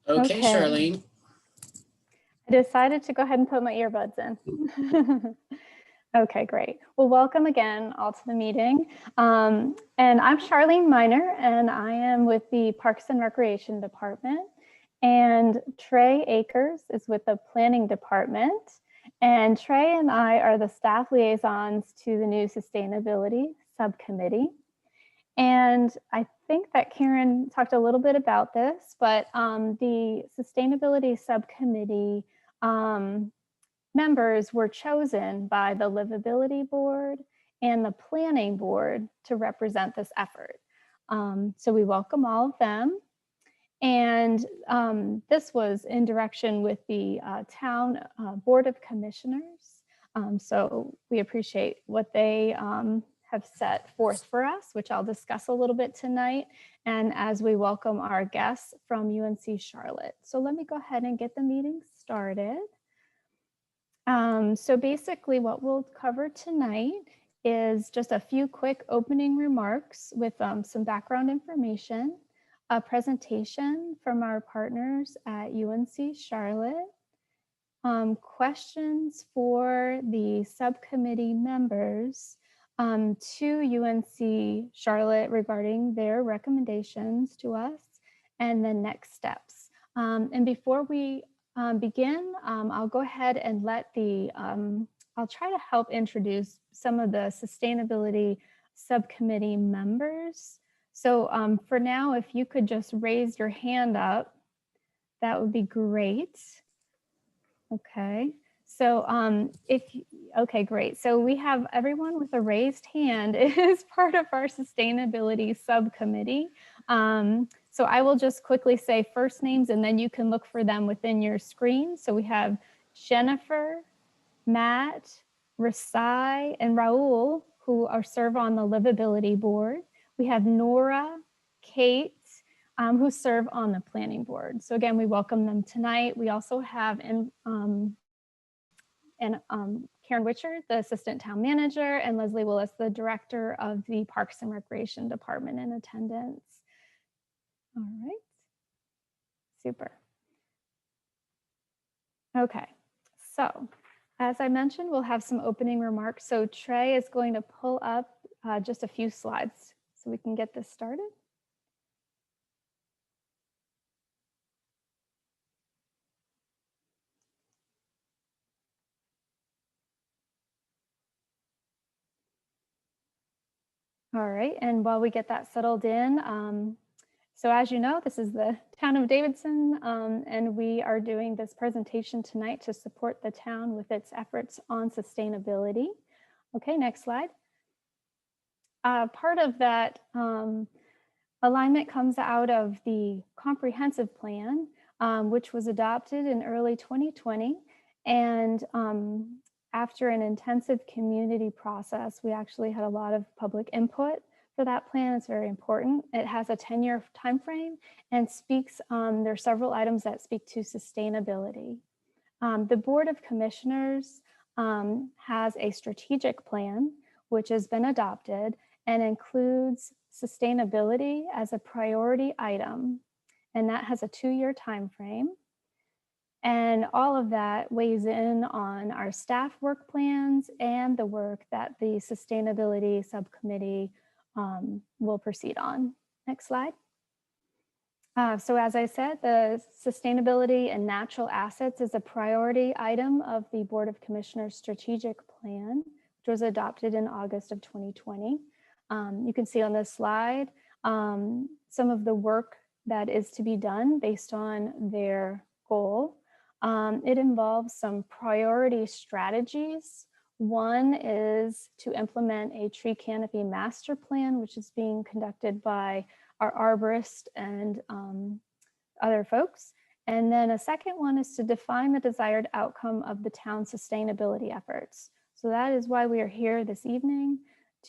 Okay, Charlene. I decided to go ahead and put my earbuds in. Okay, great. Well, welcome again all to the meeting. And I'm Charlene Miner, and I am with the Parks and Recreation Department. And Trey Akers is with the Planning Department. And Trey and I are the staff liaisons to the new Sustainability Subcommittee. And I think that Karen talked a little bit about this, but the Sustainability Subcommittee members were chosen by the Livability Board and the Planning Board to represent this effort. So we welcome all of them. And this was in direction with the town Board of Commissioners. So we appreciate what they have set forth for us, which I'll discuss a little bit tonight, and as we welcome our guests from UNC Charlotte. So let me go ahead and get the meeting started. So basically what we'll cover tonight is just a few quick opening remarks with some background information, a presentation from our partners at UNC Charlotte, questions for the subcommittee members to UNC Charlotte regarding their recommendations to us, and then next steps. And before we begin, I'll go ahead and let the, I'll try to help introduce some of the sustainability subcommittee members. So for now, if you could just raise your hand up, that would be great. Okay. So okay, great. So we have everyone with a raised hand is part of our sustainability subcommittee. So I will just quickly say first names and then you can look for them within your screen. So we have Jennifer, Matt, Rasai, and Raul, who serve on the Livability Board. We have Nora, Kate, who serve on the Planning Board. So again, we welcome them tonight. We also have Karen Witcher, the Assistant Town Manager, and Leslie Willis, the Director of the Parks and Recreation Department in attendance. All right, super. Okay, so as I mentioned, we'll have some opening remarks. So Trey is going to pull up just a few slides so we can get this started. All right, and while we get that settled in, so as you know, this is the town of Davidson, and we are doing this presentation tonight to support the town with its efforts on sustainability. Okay, next slide. Part of that alignment comes out of the comprehensive plan, which was adopted in early 2020. And after an intensive community process, we actually had a lot of public input for that plan. It's very important. It has a 10-year timeframe and speaks, there are several items that speak to sustainability. The Board of Commissioners has a strategic plan, which has been adopted and includes sustainability as a priority item. And that has a 2-year timeframe. And all of that weighs in on our staff work plans and the work that the Sustainability Subcommittee will proceed on. Next slide. So as I said, the sustainability and natural assets is a priority item of the Board of Commissioners strategic plan, which was adopted in August of 2020. You can see on this slide some of the work that is to be done based on their goal. It involves some priority strategies. One is to implement a tree canopy master plan, which is being conducted by our arborist and other folks. And then a second one is to define the desired outcome of the town's sustainability efforts. So that is why we are here this evening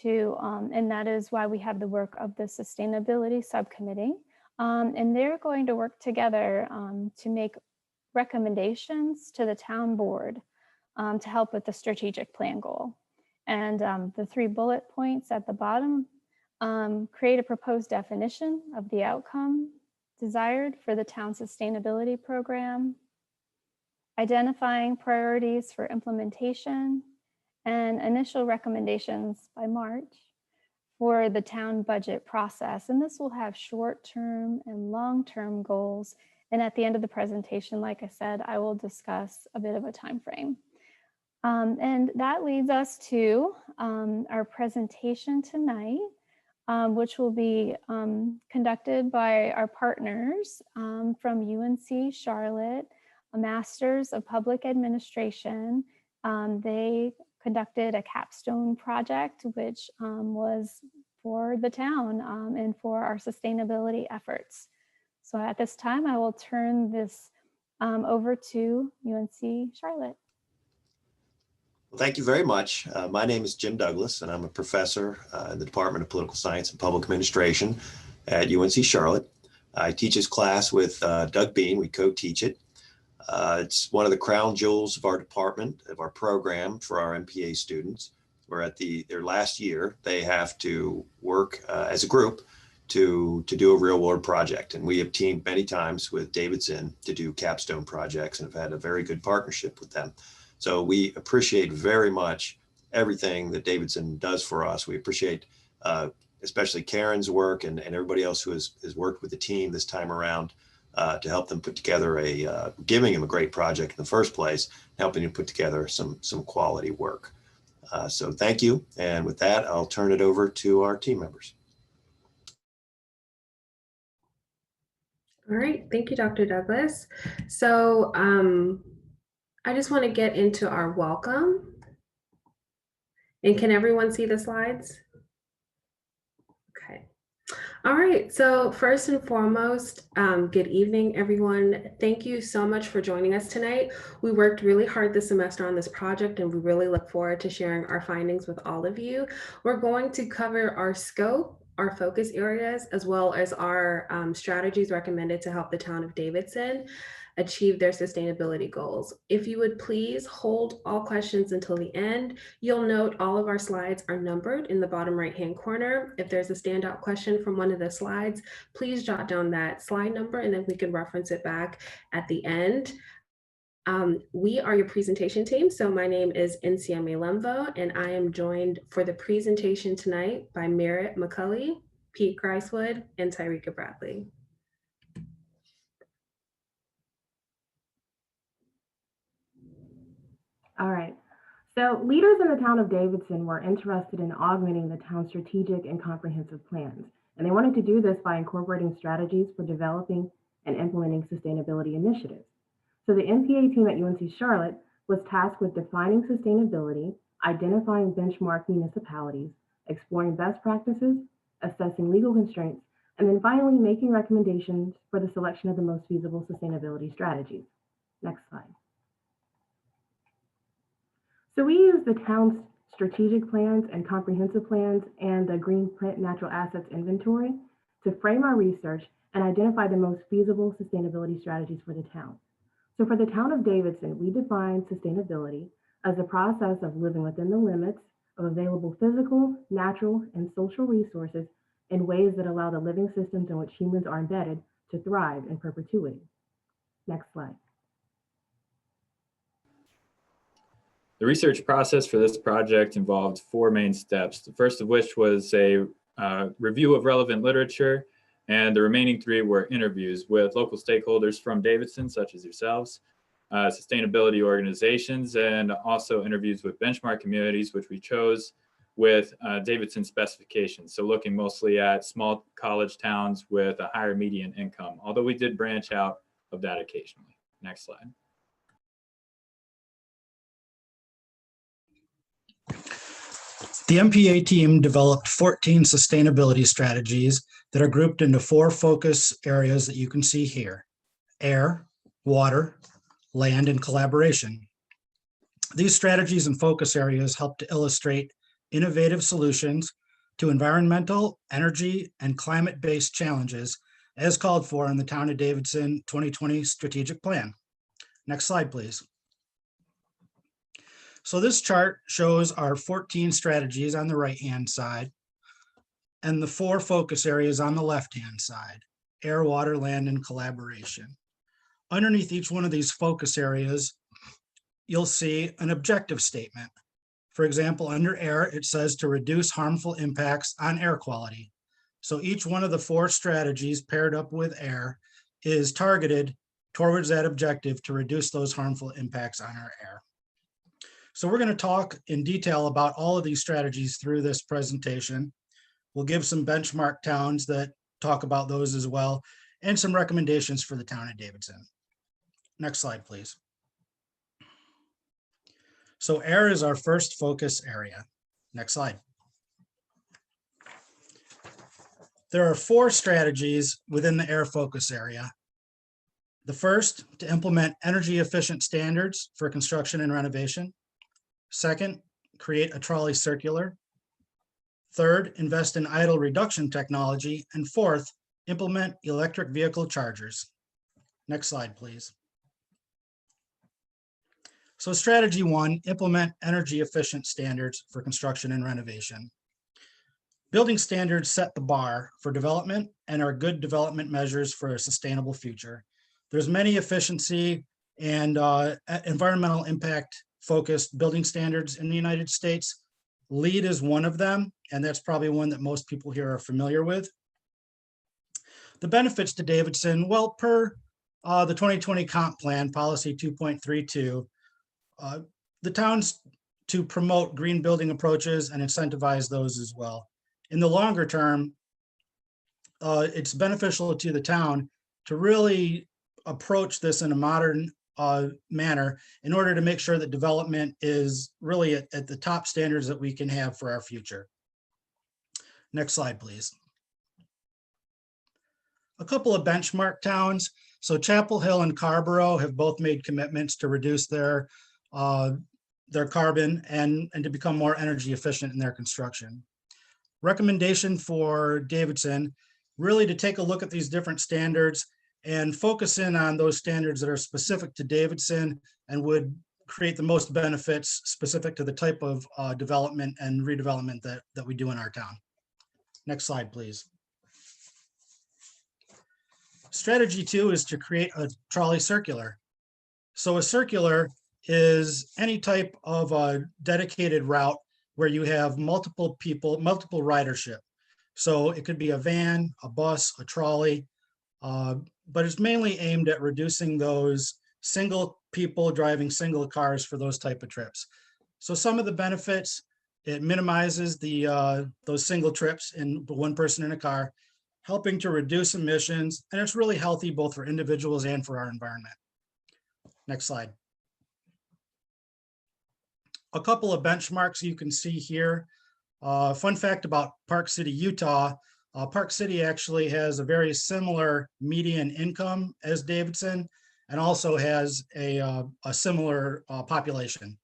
and that is why we have the work of the Sustainability Subcommittee. And they're going to work together to make recommendations to the town board to help with the strategic plan goal. And the 3 bullet points at the bottom create a proposed definition of the outcome, desired for the town sustainability program, identifying priorities for implementation, and initial recommendations by March for the town budget process. And this will have short-term and long-term goals. And at the end of the presentation, like I said, I will discuss a bit of a time frame. And that leads us to our presentation tonight, which will be conducted by our partners from UNC Charlotte, a Master's of Public Administration. They conducted a capstone project, which was for the town and for our sustainability efforts. So at this time, I will turn this over to UNC Charlotte. Well, thank you very much. My name is Jim Douglas, and I'm a professor in the Department of Political Science and Public Administration at UNC Charlotte. I teach this class with Doug Bean. We co-teach it. It's one of the crown jewels of our department, of our program for our MPA students. We're at their last year. They have to work as a group to do a real world project. And we have teamed many times with Davidson to do capstone projects and have had a very good partnership with them. So we appreciate very much everything that Davidson does for us. We appreciate especially Karen's work and everybody else who has worked with the team this time around to help them put together giving them a great project in the first place, helping them put together some quality work. So thank you. And with that, I'll turn it over to our team members. All right, thank you, Dr. Douglas. So I just want to get into our welcome. And can everyone see the slides? Okay. All right, so first and foremost, good evening, everyone. Thank you so much for joining us tonight. We worked really hard this semester on this project, and we really look forward to sharing our findings with all of you. We're going to cover our scope, our focus areas, as well as our strategies recommended to help the town of Davidson achieve their sustainability goals. If you would please hold all questions until the end. You'll note all of our slides are numbered in the bottom right-hand corner. If there's a standout question from one of the slides, please jot down that slide number and then we can reference it back at the end. We are your presentation team. So my name is Nsiame Lemvo, and I am joined for the presentation tonight by Merritt McCulley, Pete Gricewood, and Tyreka Bradley. All right, so leaders in the town of Davidson were interested in augmenting the town's strategic and comprehensive plans, and they wanted to do this by incorporating strategies for developing and implementing sustainability initiatives. So the MPA team at UNC Charlotte was tasked with defining sustainability, identifying benchmark municipalities, exploring best practices, assessing legal constraints, and then finally making recommendations for the selection of the most feasible sustainability strategies. Next slide. So we use the town's strategic plans and comprehensive plans and the Green Print Natural Assets Inventory to frame our research and identify the most feasible sustainability strategies for the town. So for the town of Davidson, we define sustainability as the process of living within the limits of available physical, natural, and social resources in ways that allow the living systems in which humans are embedded to thrive in perpetuity. Next slide. The research process for this project involved 4 main steps, the first of which was a review of relevant literature, and the remaining 3 were interviews with local stakeholders from Davidson, such as yourselves, sustainability organizations, and also interviews with benchmark communities, which we chose with Davidson specifications. So looking mostly at small college towns with a higher median income, although we did branch out of that occasionally. Next slide. The MPA team developed 14 sustainability strategies that are grouped into 4 focus areas that you can see here: air, water, land, and collaboration. These strategies and focus areas help to illustrate innovative solutions to environmental, energy, and climate-based challenges as called for in the Town of Davidson 2020 strategic plan. Next slide, please. So this chart shows our 14 strategies on the right-hand side and the 4 focus areas on the left-hand side: air, water, land, and collaboration. Underneath each one of these focus areas, you'll see an objective statement. For example, under air, it says to reduce harmful impacts on air quality. So each one of the 4 strategies paired up with air is targeted towards that objective to reduce those harmful impacts on our air. So we're going to talk in detail about all of these strategies through this presentation. We'll give some benchmark towns that talk about those as well, and some recommendations for the town of Davidson. Next slide, please. So air is our first focus area. Next slide. There are 4 strategies within the air focus area. The first, to implement energy efficient standards for construction and renovation. Second, create a trolley circular. Third, invest in idle reduction technology. And fourth, implement electric vehicle chargers. Next slide, please. So strategy 1, implement energy efficient standards for construction and renovation. Building standards set the bar for development and are good development measures for a sustainable future. There's many efficiency and environmental impact focused building standards in the United States. LEED is one of them, and that's probably one that most people here are familiar with. The benefits to Davidson, well, per the 2020 comp plan, policy 2.32, the towns to promote green building approaches and incentivize those as well. In the longer term, it's beneficial to the town to really approach this in a modern manner in order to make sure that development is really at the top standards that we can have for our future. Next slide, please. A couple of benchmark towns. So Chapel Hill and Carborough have both made commitments to reduce their carbon and to become more energy efficient in their construction. Recommendation for Davidson, really to take a look at these different standards and focus in on those standards that are specific to Davidson and would create the most benefits specific to the type of development and redevelopment that we do in our town. Next slide, please. Strategy 2 is to create a trolley circular. So a circular is any type of a dedicated route where you have multiple people, multiple ridership. So it could be a van, a bus, a trolley, but it's mainly aimed at reducing those single people driving single cars for those type of trips. So some of the benefits, it minimizes those single trips in one person in a car, helping to reduce emissions, and it's really healthy both for individuals and for our environment. Next slide. A couple of benchmarks you can see here. Fun fact about Park City, Utah. Park City actually has a very similar median income as Davidson and also has a similar population.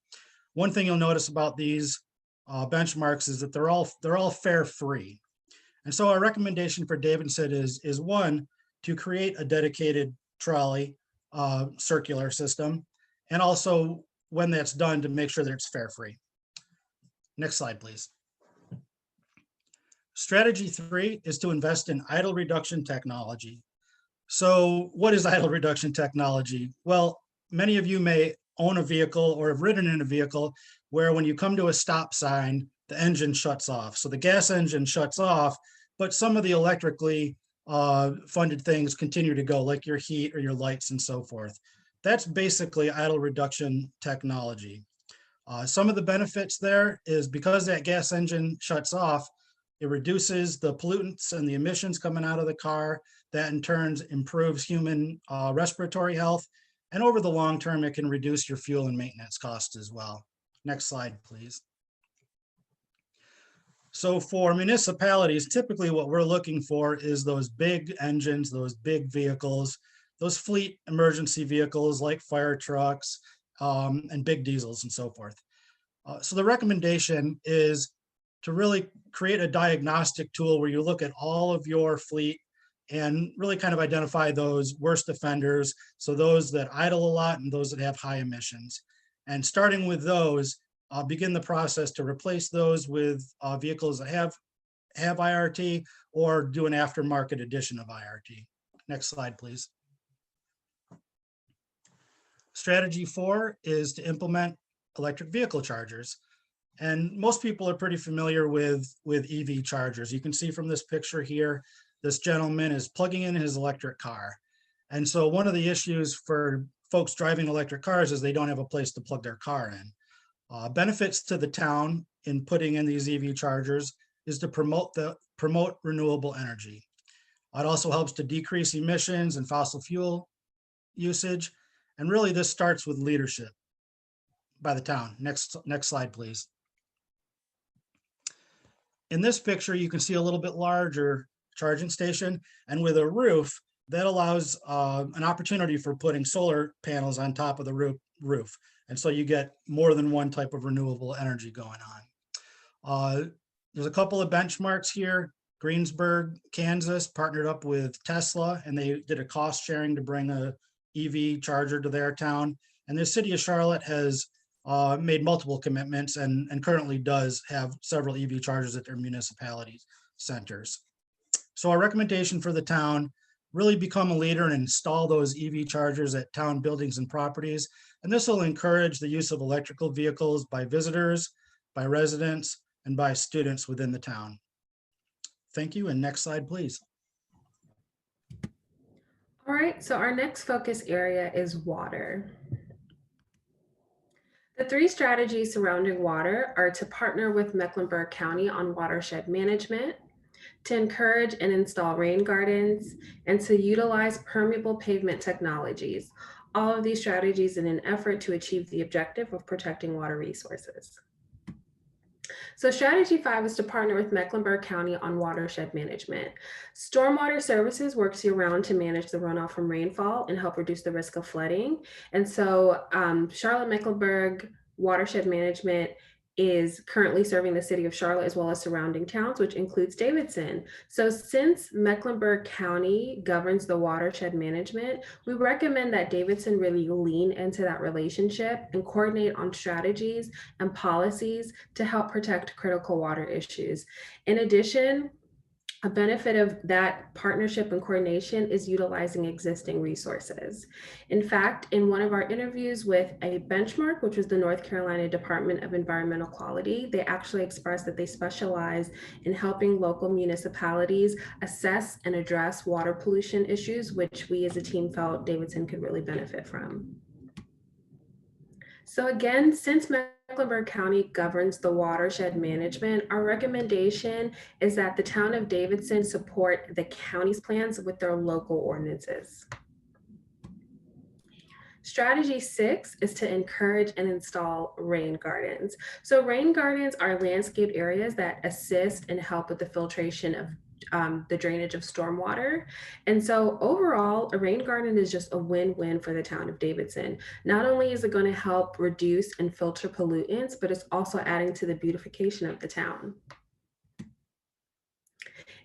One thing you'll notice about these benchmarks is that they're all fare free. And so our recommendation for Davidson is one, to create a dedicated trolley circular system, and also when that's done to make sure that it's fare free. Next slide, please. Strategy 3 is to invest in idle reduction technology. So what is idle reduction technology? Well, many of you may own a vehicle or have ridden in a vehicle where when you come to a stop sign, the engine shuts off. So the gas engine shuts off, but some of the electrically funded things continue to go, like your heat or your lights and so forth. That's basically idle reduction technology. Some of the benefits there is because that gas engine shuts off, it reduces the pollutants and the emissions coming out of the car. That in turn improves human respiratory health. And over the long term, it can reduce your fuel and maintenance costs as well. Next slide, please. So for municipalities, typically what we're looking for is those big engines, those big vehicles, those fleet emergency vehicles like fire trucks and big diesels and so forth. So the recommendation is to really create a diagnostic tool where you look at all of your fleet and really kind of identify those worst offenders. So those that idle a lot and those that have high emissions. And starting with those, begin the process to replace those with vehicles that have IRT or do an aftermarket addition of IRT. Next slide, please. Strategy 4 is to implement electric vehicle chargers. And most people are pretty familiar with EV chargers. You can see from this picture here, this gentleman is plugging in his electric car. And so one of the issues for folks driving electric cars is they don't have a place to plug their car in. Benefits to the town in putting in these EV chargers is to promote renewable energy. It also helps to decrease emissions and fossil fuel usage. And really this starts with leadership by the town. Next slide, please. In this picture, you can see a little bit larger charging station, and with a roof that allows an opportunity for putting solar panels on top of the roof. And so you get more than one type of renewable energy going on. There's a couple of benchmarks here. Greensburg, Kansas partnered up with Tesla, and they did a cost sharing to bring a EV charger to their town. And the city of Charlotte has made multiple commitments and currently does have several EV chargers at their municipality centers. So our recommendation for the town, really become a leader and install those EV chargers at town buildings and properties. And this will encourage the use of electrical vehicles by visitors, by residents, and by students within the town. Thank you, and next slide, please. All right, so our next focus area is water. The 3 strategies surrounding water are to partner with Mecklenburg County on watershed management, to encourage and install rain gardens, and to utilize permeable pavement technologies. All of these strategies in an effort to achieve the objective of protecting water resources. So strategy 5 is to partner with Mecklenburg County on watershed management. Stormwater Services works year-round to manage the runoff from rainfall and help reduce the risk of flooding. And so Charlotte-Mecklenburg Watershed Management is currently serving the city of Charlotte as well as surrounding towns, which includes Davidson. So since Mecklenburg County governs the watershed management, we recommend that Davidson really lean into that relationship and coordinate on strategies and policies to help protect critical water issues. In addition, a benefit of that partnership and coordination is utilizing existing resources. In fact, in one of our interviews with a benchmark, which was the North Carolina Department of Environmental Quality, they actually expressed that they specialize in helping local municipalities assess and address water pollution issues, which we as a team felt Davidson could really benefit from. So again, since Mecklenburg County governs the watershed management, our recommendation is that the town of Davidson support the county's plans with their local ordinances. Strategy 6 is to encourage and install rain gardens. So rain gardens are landscaped areas that assist and help with the filtration of the drainage of stormwater. And so overall, a rain garden is just a win-win for the town of Davidson. Not only is it going to help reduce and filter pollutants, but it's also adding to the beautification of the town.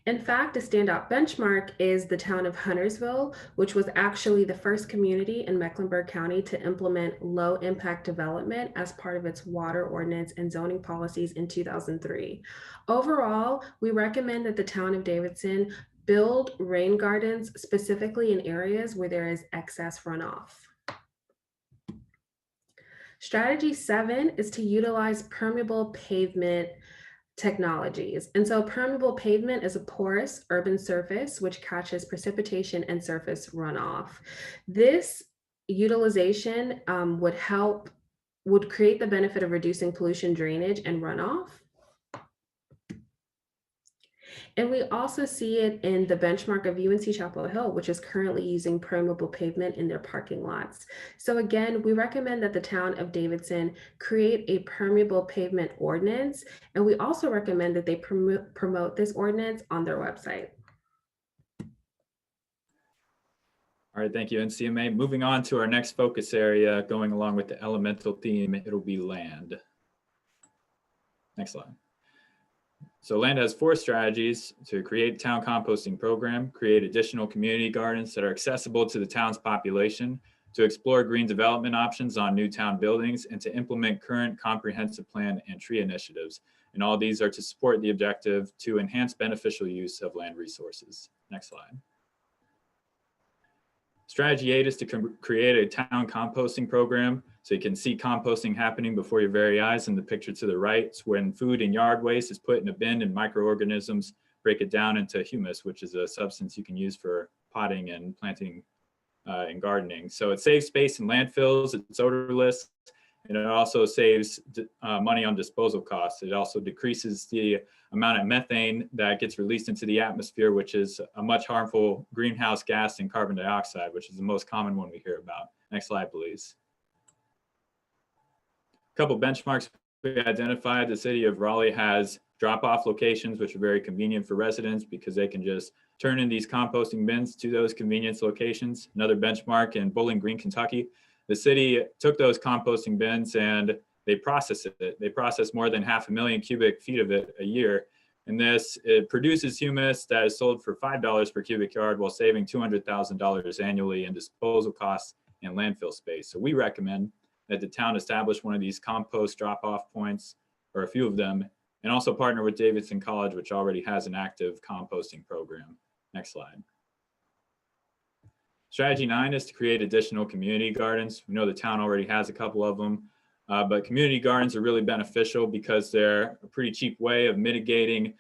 In fact, a standout benchmark is the town of Huntersville, which was actually the first community in Mecklenburg County to implement low impact development as part of its water ordinance and zoning policies in 2003. Overall, we recommend that the town of Davidson build rain gardens specifically in areas where there is excess runoff. Strategy 7 is to utilize permeable pavement technologies. And so permeable pavement is a porous urban surface which catches precipitation and surface runoff. This utilization would create the benefit of reducing pollution, drainage, and runoff. And we also see it in the benchmark of UNC Chapel Hill, which is currently using permeable pavement in their parking lots. So again, we recommend that the town of Davidson create a permeable pavement ordinance. And we also recommend that they promote this ordinance on their website. All right, thank you, NCMA. Moving on to our next focus area, going along with the elemental theme, it'll be land. Next slide. So land has 4 strategies: to create a town composting program, create additional community gardens that are accessible to the town's population, to explore green development options on new town buildings, and to implement current comprehensive plan and tree initiatives. And all these are to support the objective to enhance beneficial use of land resources. Next slide. Strategy 8 is to create a town composting program. So you can see composting happening before your very eyes. In the picture to the right, it's when food and yard waste is put in a bin and microorganisms break it down into humus, which is a substance you can use for potting and planting and gardening. So it saves space in landfills, it's odorless, and it also saves money on disposal costs. It also decreases the amount of methane that gets released into the atmosphere, which is a much harmful greenhouse gas than carbon dioxide, which is the most common one we hear about. Next slide, please. A couple benchmarks we identified. The city of Raleigh has drop-off locations, which are very convenient for residents because they can just turn in these composting bins to those convenience locations. Another benchmark in Bowling Green, Kentucky, the city took those composting bins and they processed it. They process more than 500,000 cubic feet of it a year. And it produces humus that is sold for $5 per cubic yard while saving $200,000 annually in disposal costs and landfill space. So we recommend that the town establish one of these compost drop-off points, or a few of them, and also partner with Davidson College, which already has an active composting program. Next slide. Strategy 9 is to create additional community gardens. We know the town already has a couple of them, but community gardens are really beneficial because they're a pretty cheap way of mitigating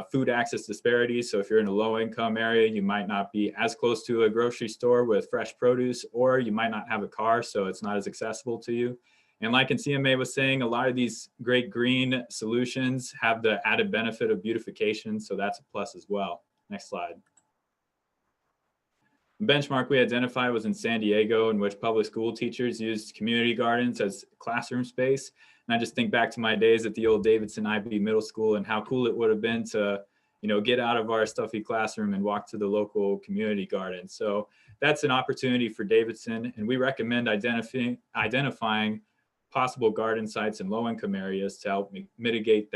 food access disparities. So if you're in a low income area, you might not be as close to a grocery store with fresh produce, or you might not have a car, so it's not as accessible to you. And like in CMA was saying, a lot of these great green solutions have the added benefit of beautification, so that's a plus as well. Next slide. The benchmark we identified was in San Diego, in which public school teachers used community gardens as classroom space. And I just think back to my days at the old Davidson IB Middle School and how cool it would have been to, get out of our stuffy classroom and walk to the local community garden. So that's an opportunity for Davidson, and we recommend identifying possible garden sites in low-income areas to help mitigate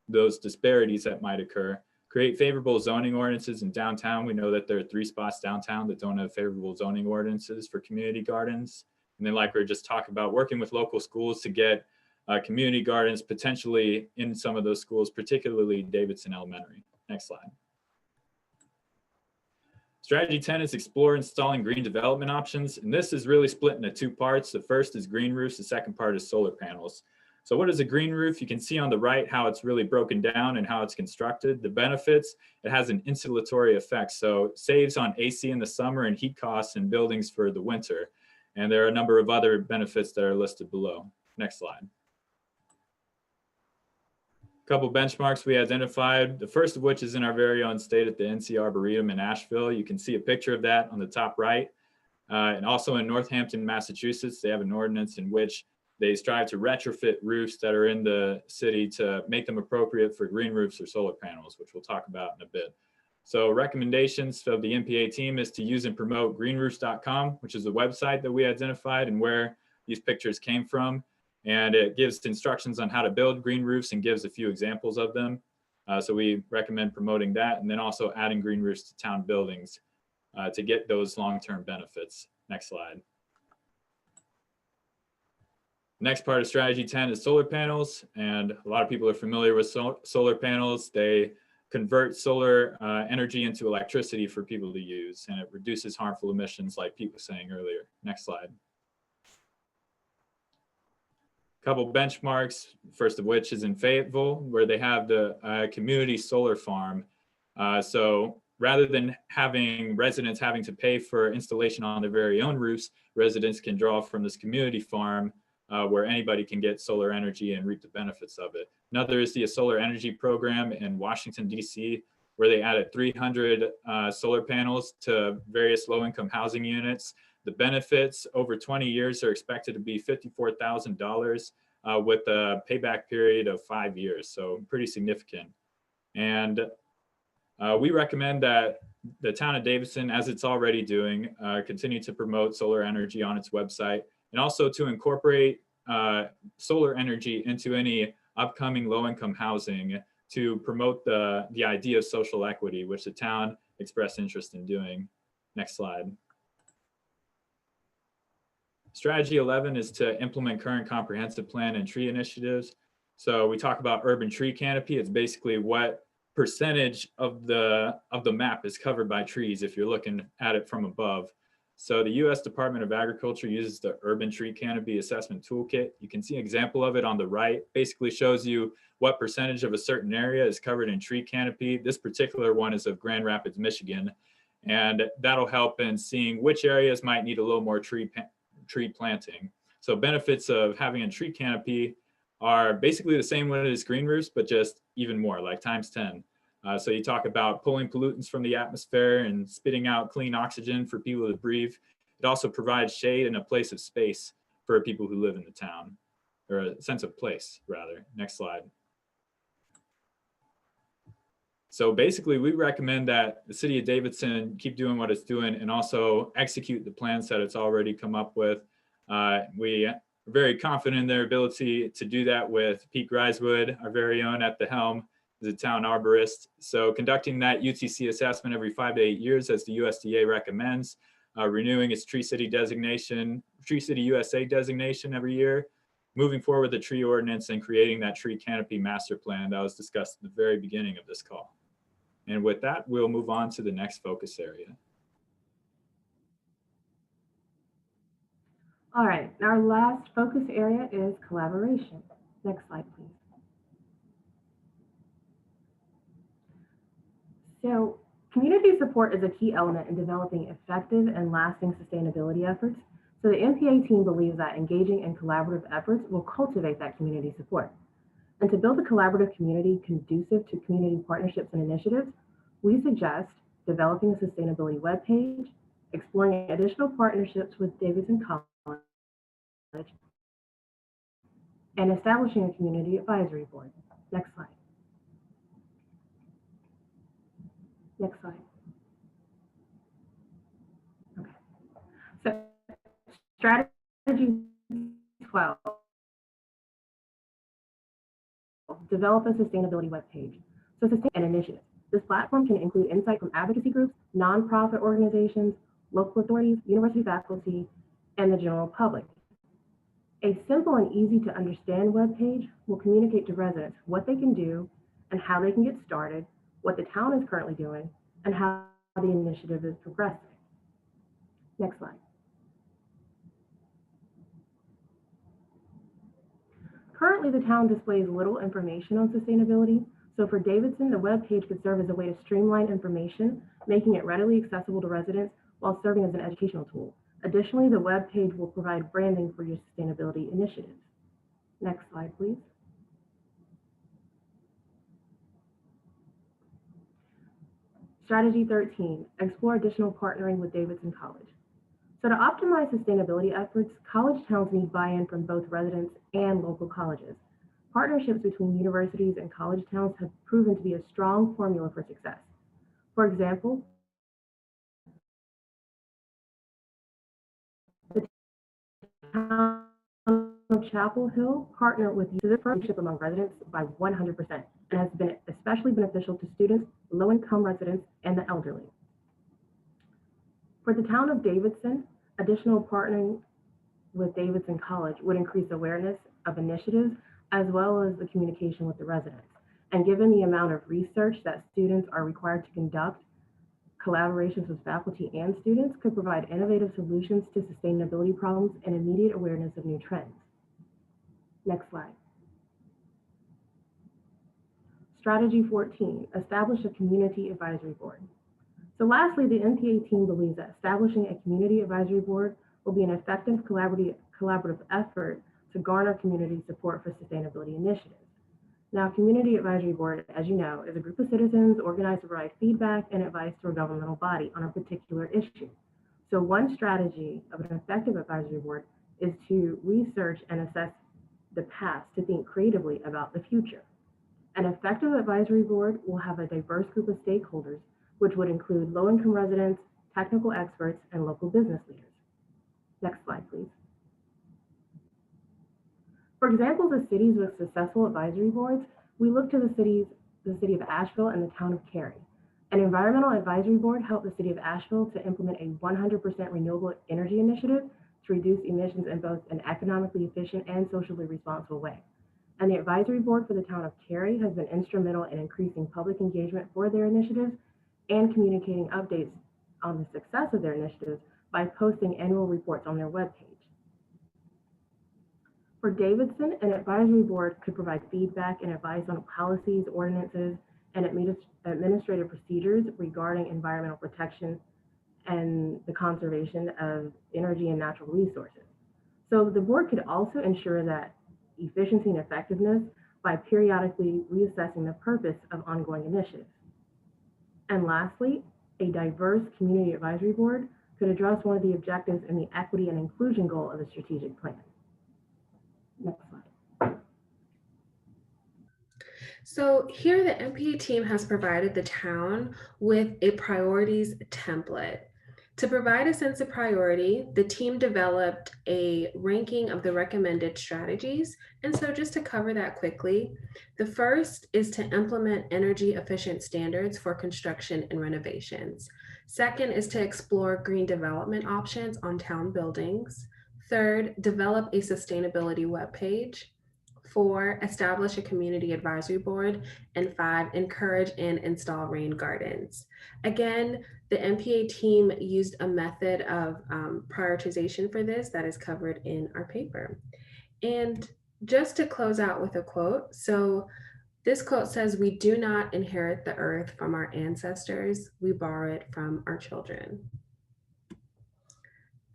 those disparities that might occur. Create favorable zoning ordinances in downtown. We know that there are 3 spots downtown that don't have favorable zoning ordinances for community gardens. And then, like we were just talking about, working with local schools to get community gardens potentially in some of those schools, particularly Davidson Elementary. Next slide. Strategy 10 is explore installing green development options. And this is really split into 2 parts. The first is green roofs. The second part is solar panels. So what is a green roof? You can see on the right how it's really broken down and how it's constructed. The benefits, it has an insulatory effect. So it saves on AC in the summer and heat costs in buildings for the winter. And there are a number of other benefits that are listed below. Next slide. A couple benchmarks we identified, the first of which is in our very own state at the NC Arboretum in Asheville. You can see a picture of that on the top right. And also in Northampton, Massachusetts, they have an ordinance in which they strive to retrofit roofs that are in the city to make them appropriate for green roofs or solar panels, which we'll talk about in a bit. So recommendations of the MPA team is to use and promote greenroofs.com, which is the website that we identified and where these pictures came from. And it gives instructions on how to build green roofs and gives a few examples of them. So we recommend promoting that, and then also adding green roofs to town buildings to get those long-term benefits. Next slide. Next part of strategy 10 is solar panels. And a lot of people are familiar with solar panels. They convert solar energy into electricity for people to use, and it reduces harmful emissions like Pete was saying earlier. Next slide. A couple benchmarks, first of which is in Fayetteville, where they have the community solar farm. So rather than having residents having to pay for installation on their very own roofs, residents can draw from this community farm where anybody can get solar energy and reap the benefits of it. Another is the solar energy program in Washington, D.C., where they added 300 solar panels to various low-income housing units. The benefits over 20 years are expected to be $54,000 with a payback period of 5 years, so pretty significant. And we recommend that the town of Davidson, as it's already doing, continue to promote solar energy on its website, and also to incorporate solar energy into any upcoming low-income housing to promote the idea of social equity, which the town expressed interest in doing. Next slide. Strategy 11 is to implement current comprehensive plan and tree initiatives. So we talk about urban tree canopy. It's basically what percentage of the map is covered by trees if you're looking at it from above. So the U.S. Department of Agriculture uses the Urban Tree Canopy Assessment Toolkit. You can see an example of it on the right. Basically shows you what percentage of a certain area is covered in tree canopy. This particular one is of Grand Rapids, Michigan, and that'll help in seeing which areas might need a little more tree planting. So benefits of having a tree canopy are basically the same one as green roofs, but just even more, like times 10. So you talk about pulling pollutants from the atmosphere and spitting out clean oxygen for people to breathe. It also provides shade and a place of space for people who live in the town, or a sense of place, rather. Next slide. So basically, we recommend that the city of Davidson keep doing what it's doing and also execute the plans that it's already come up with. We are very confident in their ability to do that with Pete Grisewood, our very own at the helm, the town arborist. So conducting that UTC assessment every 5 to 8 years as the USDA recommends, renewing its Tree City designation, Tree City USA designation every year, moving forward with the tree ordinance and creating that tree canopy master plan that was discussed at the very beginning of this call. And with that, we'll move on to the next focus area. All right, our last focus area is collaboration. Next slide, please. So community support is a key element in developing effective and lasting sustainability efforts. So the MPA team believes that engaging in collaborative efforts will cultivate that community support. And to build a collaborative community conducive to community partnerships and initiatives, we suggest developing a sustainability webpage, exploring additional partnerships with Davidson College, and establishing a community advisory board. Next slide. Next slide. Okay. So strategy 12, develop a sustainability webpage. So sustain an initiative. This platform can include insight from advocacy groups, nonprofit organizations, local authorities, university faculty, and the general public. A simple and easy to understand webpage will communicate to residents what they can do and how they can get started, what the town is currently doing, and how the initiative is progressing. Next slide. Currently, the town displays little information on sustainability. So for Davidson, the webpage could serve as a way to streamline information, making it readily accessible to residents while serving as an educational tool. Additionally, the webpage will provide branding for your sustainability initiatives. Next slide, please. Strategy 13, explore additional partnering with Davidson College. So to optimize sustainability efforts, college towns need buy-in from both residents and local colleges. Partnerships between universities and college towns have proven to be a strong formula for success. For example, the town of Chapel Hill partnered with this partnership among residents by 100% and has been especially beneficial to students, low-income residents, and the elderly. For the town of Davidson, additional partnering with Davidson College would increase awareness of initiatives as well as the communication with the residents. And given the amount of research that students are required to conduct, collaborations with faculty and students could provide innovative solutions to sustainability problems and immediate awareness of new trends. Next slide. Strategy 14, establish a community advisory board. So lastly, the MPA team believes that establishing a community advisory board will be an effective collaborative effort to garner community support for sustainability initiatives. Now, Community Advisory Board, as you know, is a group of citizens organized to provide feedback and advice to a governmental body on a particular issue. So one strategy of an effective advisory board is to research and assess the past to think creatively about the future. An effective advisory board will have a diverse group of stakeholders, which would include low-income residents, technical experts, and local business leaders. Next slide, please. For examples of cities with successful advisory boards, we look to the city of Asheville and the town of Cary. An environmental advisory board helped the city of Asheville to implement a 100% renewable energy initiative to reduce emissions in both an economically efficient and socially responsible way. And the advisory board for the town of Cary has been instrumental in increasing public engagement for their initiatives and communicating updates on the success of their initiatives by posting annual reports on their webpage. For Davidson, an advisory board could provide feedback and advice on policies, ordinances, and administrative procedures regarding environmental protection and the conservation of energy and natural resources. So the board could also ensure that efficiency and effectiveness by periodically reassessing the purpose of ongoing initiatives. And lastly, a diverse community advisory board could address one of the objectives in the equity and inclusion goal of the strategic plan. Next slide. So here the MPA team has provided the town with a priorities template. To provide a sense of priority, the team developed a ranking of the recommended strategies. And so just to cover that quickly, the first is to implement energy efficient standards for construction and renovations. Second is to explore green development options on town buildings. Third, develop a sustainability webpage. 4, establish a community advisory board. And 5, encourage and install rain gardens. Again, the MPA team used a method of prioritization for this that is covered in our paper. And just to close out with a quote, so this quote says, "We do not inherit the earth from our ancestors, we borrow it from our children."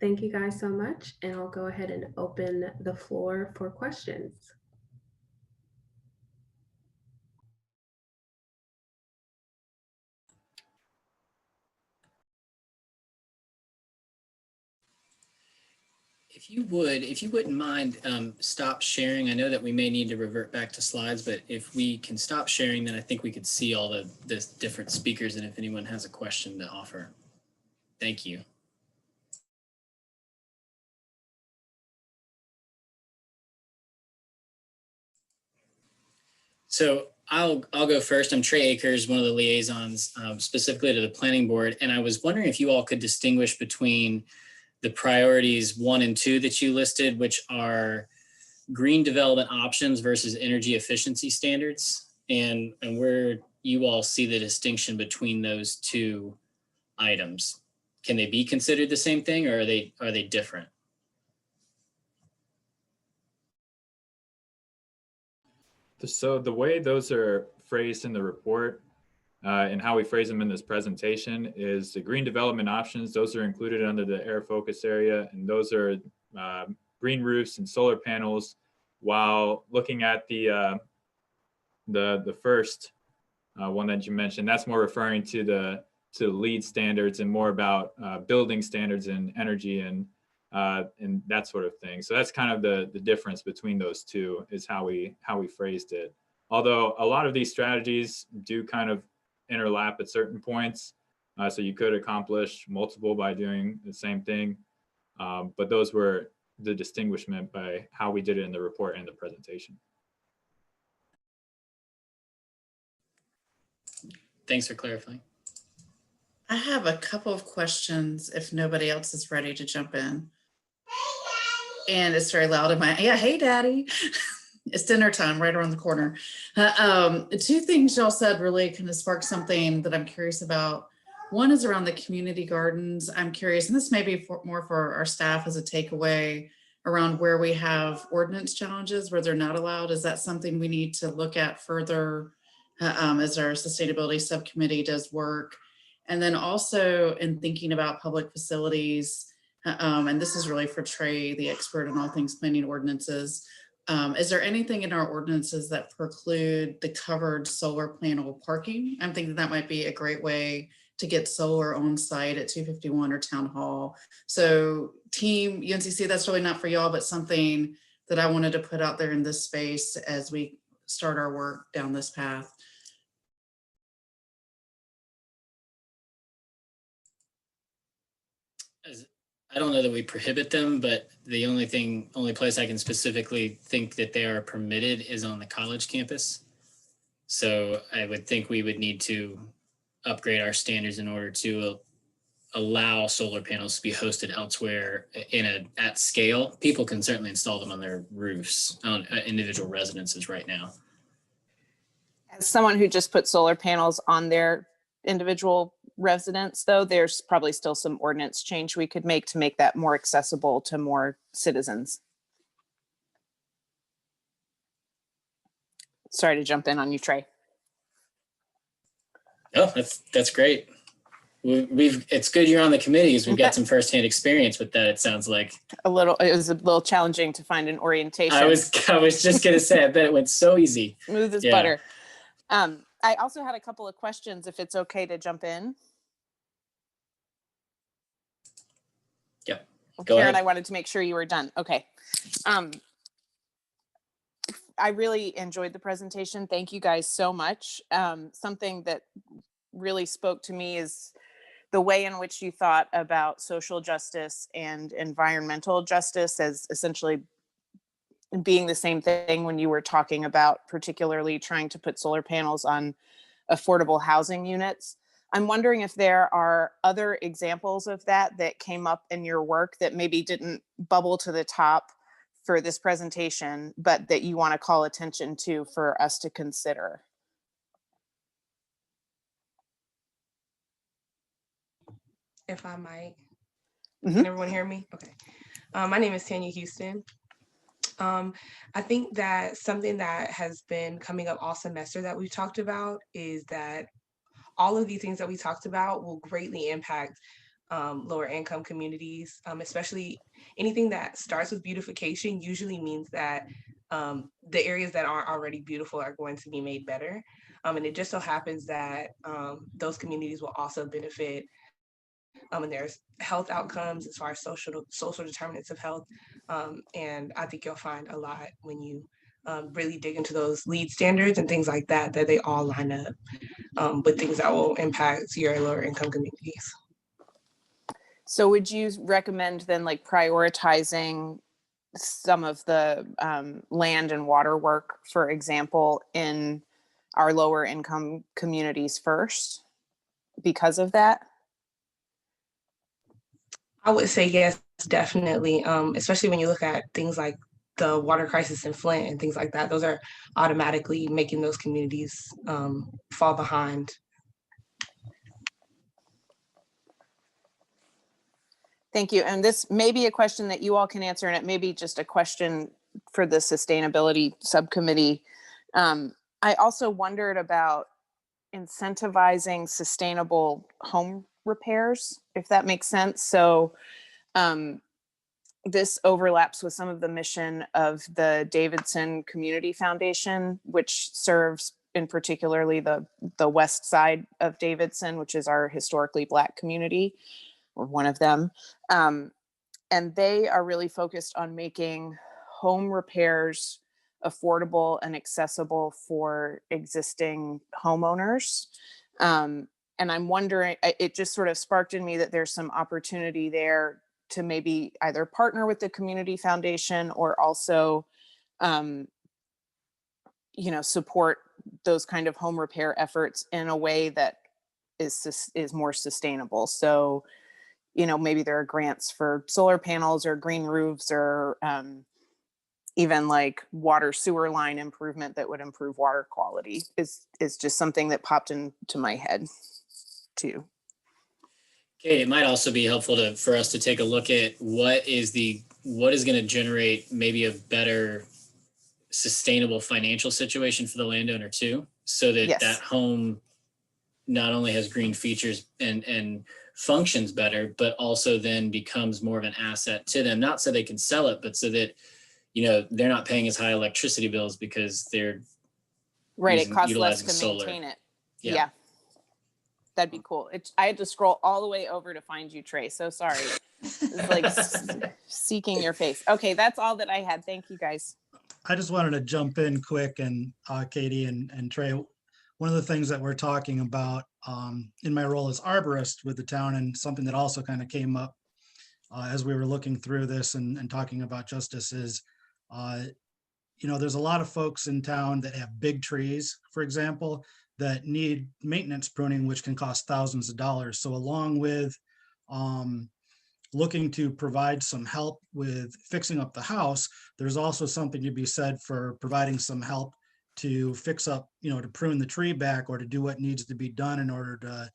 Thank you guys so much, and I'll go ahead and open the floor for questions. If you wouldn't mind, stop sharing. I know that we may need to revert back to slides, but if we can stop sharing, then I think we could see all the different speakers and if anyone has a question to offer. Thank you. So I'll go first. I'm Trey Akers, one of the liaisons specifically to the planning board. And I was wondering if you all could distinguish between the priorities 1 and 2 that you listed, which are green development options versus energy efficiency standards, and where you all see the distinction between those two items. Can they be considered the same thing, or are they different? So the way those are phrased in the report and how we phrase them in this presentation is the green development options. Those are included under the air focus area, and those are green roofs and solar panels. While looking at the first one that you mentioned, that's more referring to the LEED standards and more about building standards and energy and that sort of thing. So that's kind of the difference between those two, is how we phrased it. Although a lot of these strategies do kind of interlap at certain points. So you could accomplish multiple by doing the same thing. But those were the distinguishment by how we did it in the report and the presentation. Thanks for clarifying. I have a couple of questions if nobody else is ready to jump in. And it's very loud in my, yeah, hey daddy. It's dinner time right around the corner. 2 things y'all said really kind of sparked something that I'm curious about. One is around the community gardens. I'm curious, and this may be more for our staff as a takeaway around where we have ordinance challenges where they're not allowed. Is that something we need to look at further as our sustainability subcommittee does work? And then also in thinking about public facilities, and this is really for Trey, the expert in all things planning ordinances. Is there anything in our ordinances that preclude the covered solar panel parking? I'm thinking that might be a great way to get solar on site at 251 or Town Hall. So team UNCC, that's really not for y'all, but something that I wanted to put out there in this space as we start our work down this path. I don't know that we prohibit them, but the only place I can specifically think that they are permitted is on the college campus. So I would think we would need to upgrade our standards in order to allow solar panels to be hosted elsewhere at scale. People can certainly install them on their roofs, on individual residences right now. As someone who just put solar panels on their individual residents, though, there's probably still some ordinance change we could make to make that more accessible to more citizens. Sorry to jump in on you, Trey. Oh, that's great. It's good you're on the committees. We've got some firsthand experience with that. It sounds like It was a little challenging to find an orientation. I was just gonna say, I bet it went so easy. Smooth as butter. I also had a couple of questions, if it's okay to jump in. Yeah, Karen, ahead. I wanted to make sure you were done. Okay. I really enjoyed the presentation. Thank you guys so much. Something that really spoke to me is the way in which you thought about social justice and environmental justice as essentially being the same thing when you were talking about particularly trying to put solar panels on affordable housing units. I'm wondering if there are other examples of that that came up in your work that maybe didn't bubble to the top for this presentation, but that you want to call attention to for us to consider. If I might. Mhm. Can everyone hear me? Okay. My name is Tanya Houston. I think that something that has been coming up all semester that we've talked about is that all of these things that we talked about will greatly impact lower income communities, especially anything that starts with beautification usually means that the areas that aren't already beautiful are going to be made better. And it just so happens that those communities will also benefit. And there's health outcomes as far as social determinants of health. And I think you'll find a lot when you really dig into those LEED standards and things like that, that they all line up with things that will impact your lower income communities. So would you recommend then like prioritizing some of the land and water work, for example, in our lower income communities first because of that? I would say yes, definitely, especially when you look at things like the water crisis in Flint and things like that. Those are automatically making those communities fall behind. Thank you. And this may be a question that you all can answer, and it may be just a question for the sustainability subcommittee. I also wondered about incentivizing sustainable home repairs, if that makes sense. So this overlaps with some of the mission of the Davidson Community Foundation, which serves in particularly the west side of Davidson, which is our historically Black community, or one of them. And they are really focused on making home repairs affordable and accessible for existing homeowners. And I'm wondering, it just sort of sparked in me that there's some opportunity there to maybe either partner with the community foundation or also, support those kind of home repair efforts in a way that is more sustainable. So, maybe there are grants for solar panels or green roofs or even like water sewer line improvement that would improve water quality is just something that popped into my head too. Okay, it might also be helpful for us to take a look at what is going to generate maybe a better sustainable financial situation for the landowner too, so that Yes. that home not only has green features and functions better, but also then becomes more of an asset to them, not so they can sell it, but so that, they're not paying as high electricity bills because they're Right. It costs less utilizing to solar. maintain it. Yeah. Yeah. That'd be cool. I had to scroll all the way over to find you, Trey. So sorry. It's like seeking your face. Okay. That's all that I had. Thank you guys. I just wanted to jump in quick and Katie and Trey, one of the things that we're talking about in my role as arborist with the town, and something that also kind of came up as we were looking through this and talking about justice is, there's a lot of folks in town that have big trees, for example, that need maintenance pruning, which can cost thousands of dollars. So along with looking to provide some help with fixing up the house, there's also something to be said for providing some help to fix up, to prune the tree back or to do what needs to be done in order to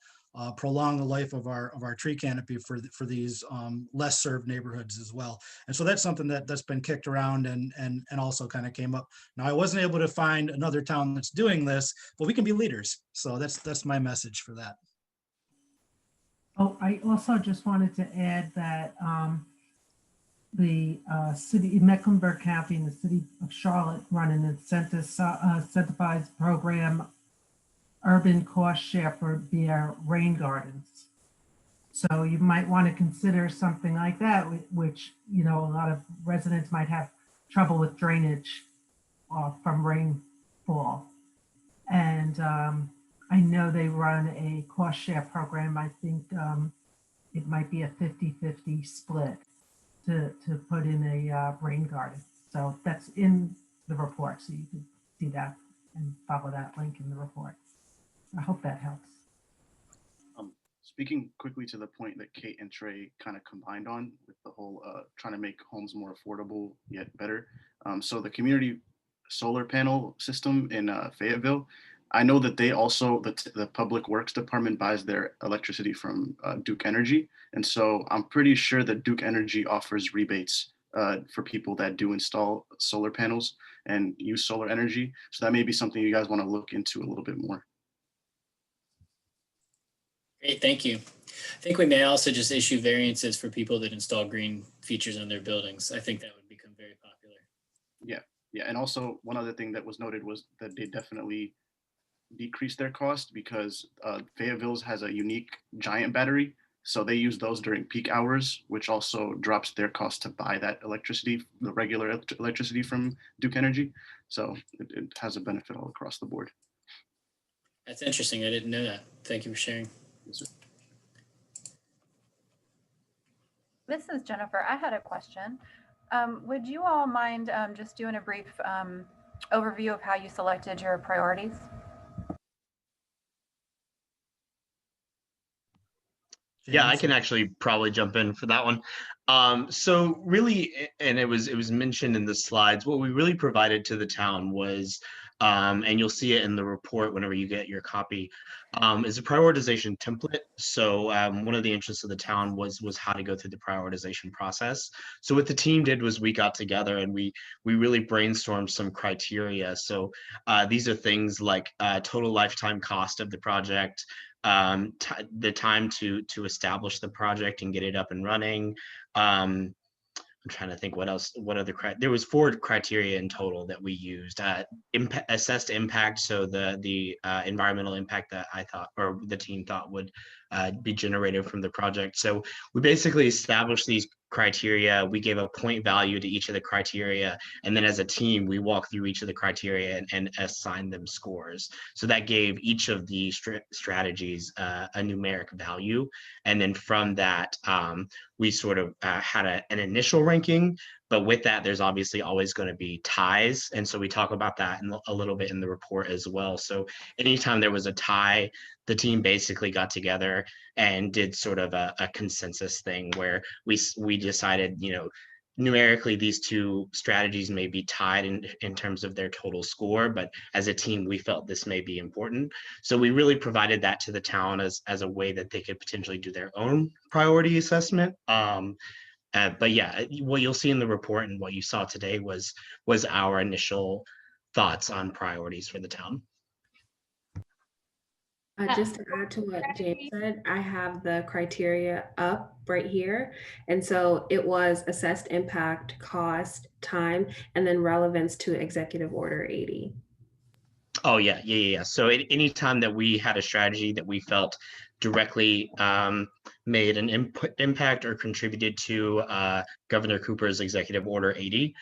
prolong the life of our tree canopy for these less served neighborhoods as well. And so that's something that's been kicked around and also kind of came up. Now, I wasn't able to find another town that's doing this, but we can be leaders. So that's my message for that. Oh, I also just wanted to add that the city, Mecklenburg County and the city of Charlotte run an incentivized program, urban cost share for their rain gardens. So you might want to consider something like that, which, you know, a lot of residents might have trouble with drainage from rainfall. And I know they run a cost share program. I think it might be a 50-50 split to put in a rain garden. So that's in the report, so you can see that and follow that link in the report. I hope that helps. Speaking quickly to the point that Kate and Trey kind of combined on with the whole trying to make homes more affordable yet better. So the community solar panel system in Fayetteville, I know that they also, the Public Works Department buys their electricity from Duke Energy. And so I'm pretty sure that Duke Energy offers rebates for people that do install solar panels and use solar energy. So that may be something you guys want to look into a little bit more. Great, thank you. I think we may also just issue variances for people that install green features on their buildings. I think that would become very popular. Yeah. And also one other thing that was noted was that they definitely decreased their cost because Fayetteville's has a unique giant battery. So they use those during peak hours, which also drops their cost to buy that electricity, the regular electricity from Duke Energy. So it has a benefit all across the board. That's interesting. I didn't know that. Thank you for sharing. Yes, sir. This is Jennifer. I had a question. Would you all mind just doing a brief overview of how you selected your priorities? Yeah, I can actually probably jump in for that one. So really, and it was mentioned in the slides, what we really provided to the town was, and you'll see it in the report whenever you get your copy, is a prioritization template. So one of the interests of the town was how to go through the prioritization process. So what the team did was we got together and we really brainstormed some criteria. So these are things like total lifetime cost of the project, the time to establish the project and get it up and running. I'm trying to think what other there was 4 criteria in total that we used. Assessed impact, so the environmental impact that I thought, or the team thought, would be generated from the project. So we basically established these criteria. We gave a point value to each of the criteria, and then as a team we walked through each of the criteria and assigned them scores. So that gave each of the strategies a numeric value, and then from that we sort of had an initial ranking. But with that, there's obviously always going to be ties, and so we talk about that a little bit in the report as well. So anytime there was a tie, the team basically got together and did sort of a consensus thing where we decided, you know, numerically these 2 strategies may be tied in terms of their total score, but as a team we felt this may be important. So we really provided that to the town as a way that they could potentially do their own priority assessment. But yeah, what you'll see in the report and what you saw today was our initial thoughts on priorities for the town. Just to add to what James said, I have the criteria up right here. And so it was assessed impact, cost, time, and then relevance to Executive Order 80. Oh, yeah. So anytime that we had a strategy that we felt directly made an impact or contributed to Governor Cooper's Executive Order 80,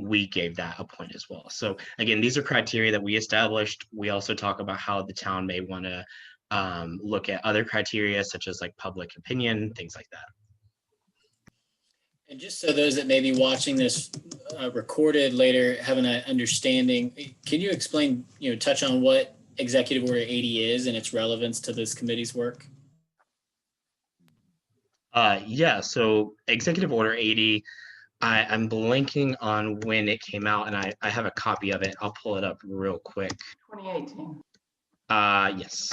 we gave that a point as well. So again, these are criteria that we established. We also talk about how the town may want to look at other criteria, such as like public opinion, things like that. And just so those that may be watching this recorded later have an understanding, can you explain, touch on what Executive Order 80 is and its relevance to this committee's work? Yeah, so Executive Order 80, I'm blanking on when it came out, and I have a copy of it. I'll pull it up real quick. 2018. Yes.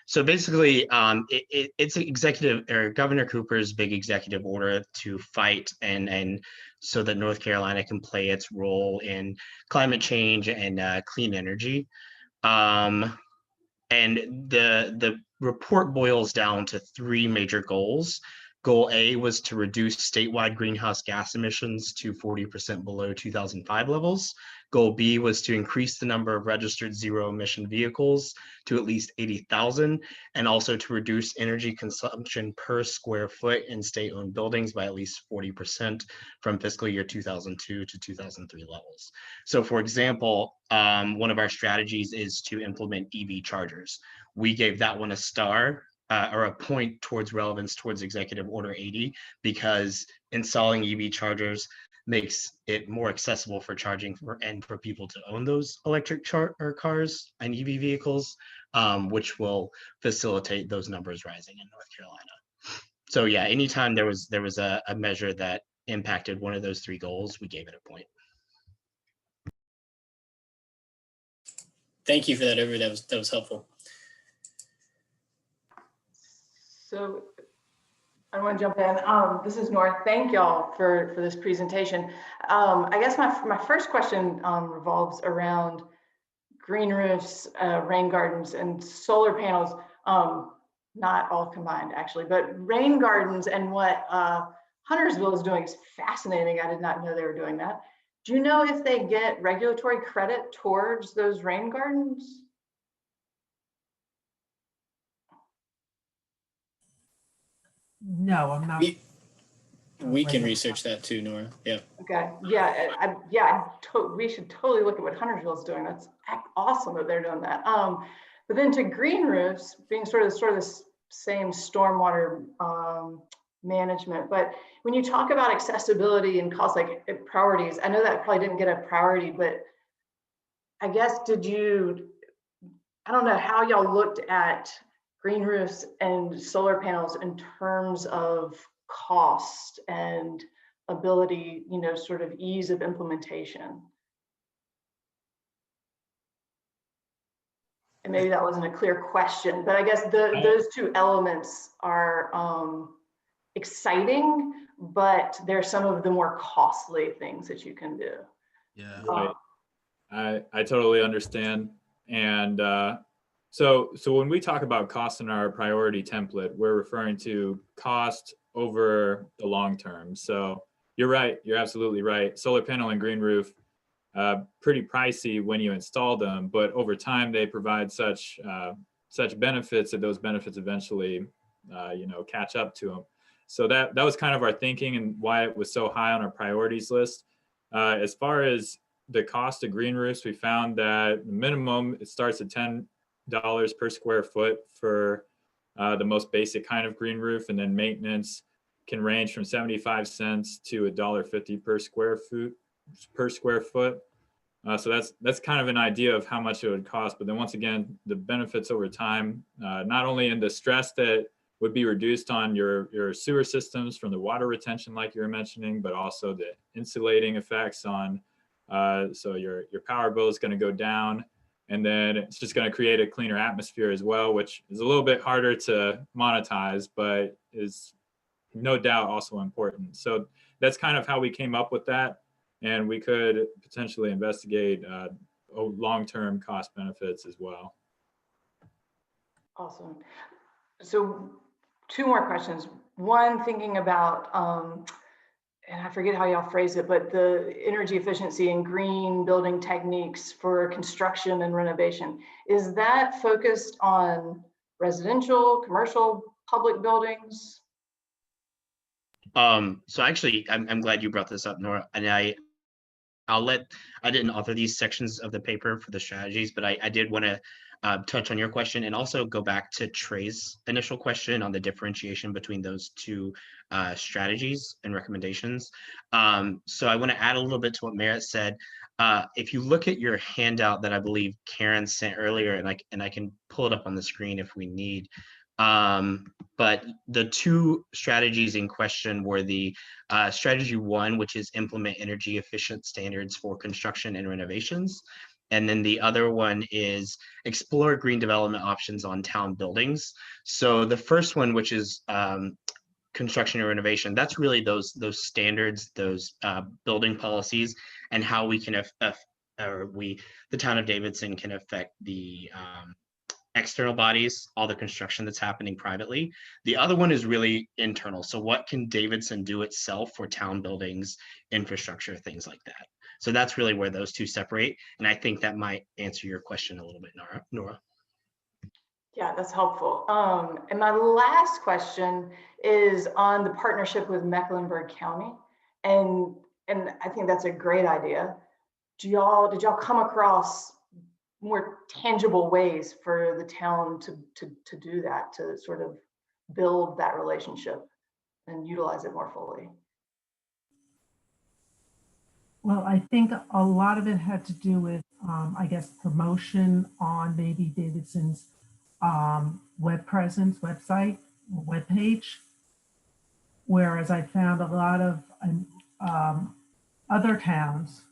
So basically, it's executive or Governor Cooper's big executive order to fight and so that North Carolina can play its role in climate change and clean energy. And the report boils down to three major goals. Goal A was to reduce statewide greenhouse gas emissions to 40% below 2005 levels. Goal B was to increase the number of registered zero emission vehicles to at least 80,000, and also to reduce energy consumption per square foot in state-owned buildings by at least 40% from fiscal year 2002 to 2003 levels. So for example, one of our strategies is to implement EV chargers. We gave that one a star or a point towards relevance towards Executive Order 80 because installing EV chargers makes it more accessible for charging and for people to own those electric cars and EV vehicles, which will facilitate those numbers rising in North Carolina. So yeah, anytime there was a measure that impacted one of those three goals, we gave it a point. Thank you for that overview. That was helpful. So I want to jump in. This is Nora. Thank y'all for this presentation. I guess my first question revolves around green roofs, rain gardens, and solar panels. Not all combined, actually, but rain gardens and what Huntersville is doing is fascinating. I did not know they were doing that. Do you know if they get regulatory credit towards those rain gardens? No, I'm not. We can research that too, Nora. Yeah. Okay. Yeah. We should totally look at what Huntersville is doing. That's awesome that they're doing that. But then to green roofs being sort of the same stormwater management. But when you talk about accessibility and cost, like priorities, I know that probably didn't get a priority, but I guess I don't know how y'all looked at green roofs and solar panels in terms of cost and ability, sort of ease of implementation. And maybe that wasn't a clear question, but I guess those two elements are exciting, but they're some of the more costly things that you can do. Yeah, right. I totally understand. And so when we talk about cost in our priority template, we're referring to cost over the long term. So you're right. You're absolutely right. Solar panel and green roof, pretty pricey when you install them, but over time they provide such benefits that those benefits eventually, catch up to them. So that was kind of our thinking and why it was so high on our priorities list. As far as the cost of green roofs, we found that the minimum, it starts at $10 per square foot for the most basic kind of green roof, and then maintenance can range from 75 cents to $1.50 per square foot. So that's kind of an idea of how much it would cost. But then once again, the benefits over time, not only in the stress that would be reduced on your sewer systems from the water retention, like you were mentioning, but also the insulating effects on, so your power bill is going to go down, and then it's just going to create a cleaner atmosphere as well, which is a little bit harder to monetize, but is no doubt also important. So that's kind of how we came up with that. And we could potentially investigate long-term cost benefits as well. Awesome. So 2 more questions. One, thinking about, and I forget how y'all phrase it, but the energy efficiency and green building techniques for construction and renovation. Is that focused on residential, commercial, public buildings? So actually, I'm glad you brought this up, Nora. And I didn't author these sections of the paper for the strategies, but I did want to touch on your question and also go back to Trey's initial question on the differentiation between those two strategies and recommendations. So I want to add a little bit to what Merritt said. If you look at your handout that I believe Karen sent earlier, and I can pull it up on the screen if we need, but the 2 strategies in question were the strategy 1, which is implement energy efficient standards for construction and renovations. And then the other one is explore green development options on town buildings. So the first one, which is construction and renovation, that's really those standards, those building policies, and how we can the town of Davidson can affect the external bodies, all the construction that's happening privately. The other one is really internal. So what can Davidson do itself for town buildings, infrastructure, things like that? So that's really where those two separate. And I think that might answer your question a little bit, Nora. Yeah, that's helpful. And my last question is on the partnership with Mecklenburg County. And I think that's a great idea. Did y'all come across more tangible ways for the town to do that, to sort of build that relationship and utilize it more fully? Well, I think a lot of it had to do with, I guess, promotion on maybe Davidson's web presence, website, or webpage. Whereas I found a lot of other towns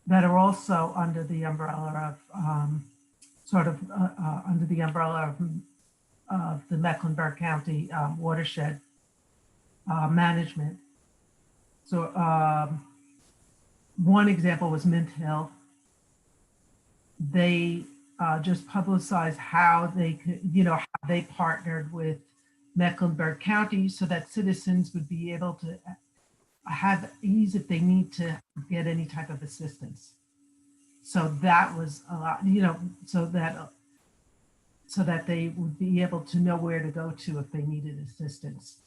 that are also under the umbrella of under the umbrella of the Mecklenburg County Watershed management. So one example was Mint Hill. They just publicized how they could, how they partnered with Mecklenburg County so that citizens would be able to have ease if they need to get any type of assistance. So that was a lot, so that they would be able to know where to go to if they needed assistance.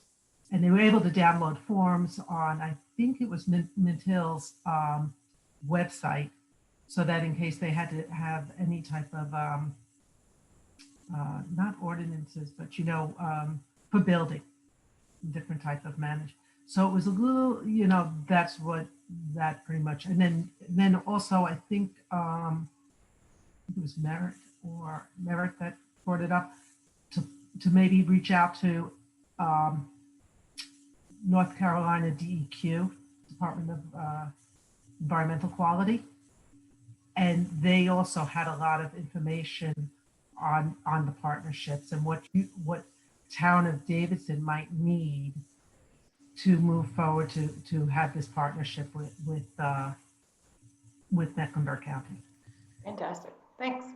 And they were able to download forms on, I think it was Mint Hill's website, so that in case they had to have any type of, not ordinances, but for building, different type of management. So it was a little, that's what that pretty much. And then also I think it was Merritt that brought it up to maybe reach out to North Carolina DEQ, Department of Environmental Quality. And they also had a lot of information on the partnerships and what town of Davidson might need to move forward to have this partnership with Mecklenburg County. Fantastic, thanks.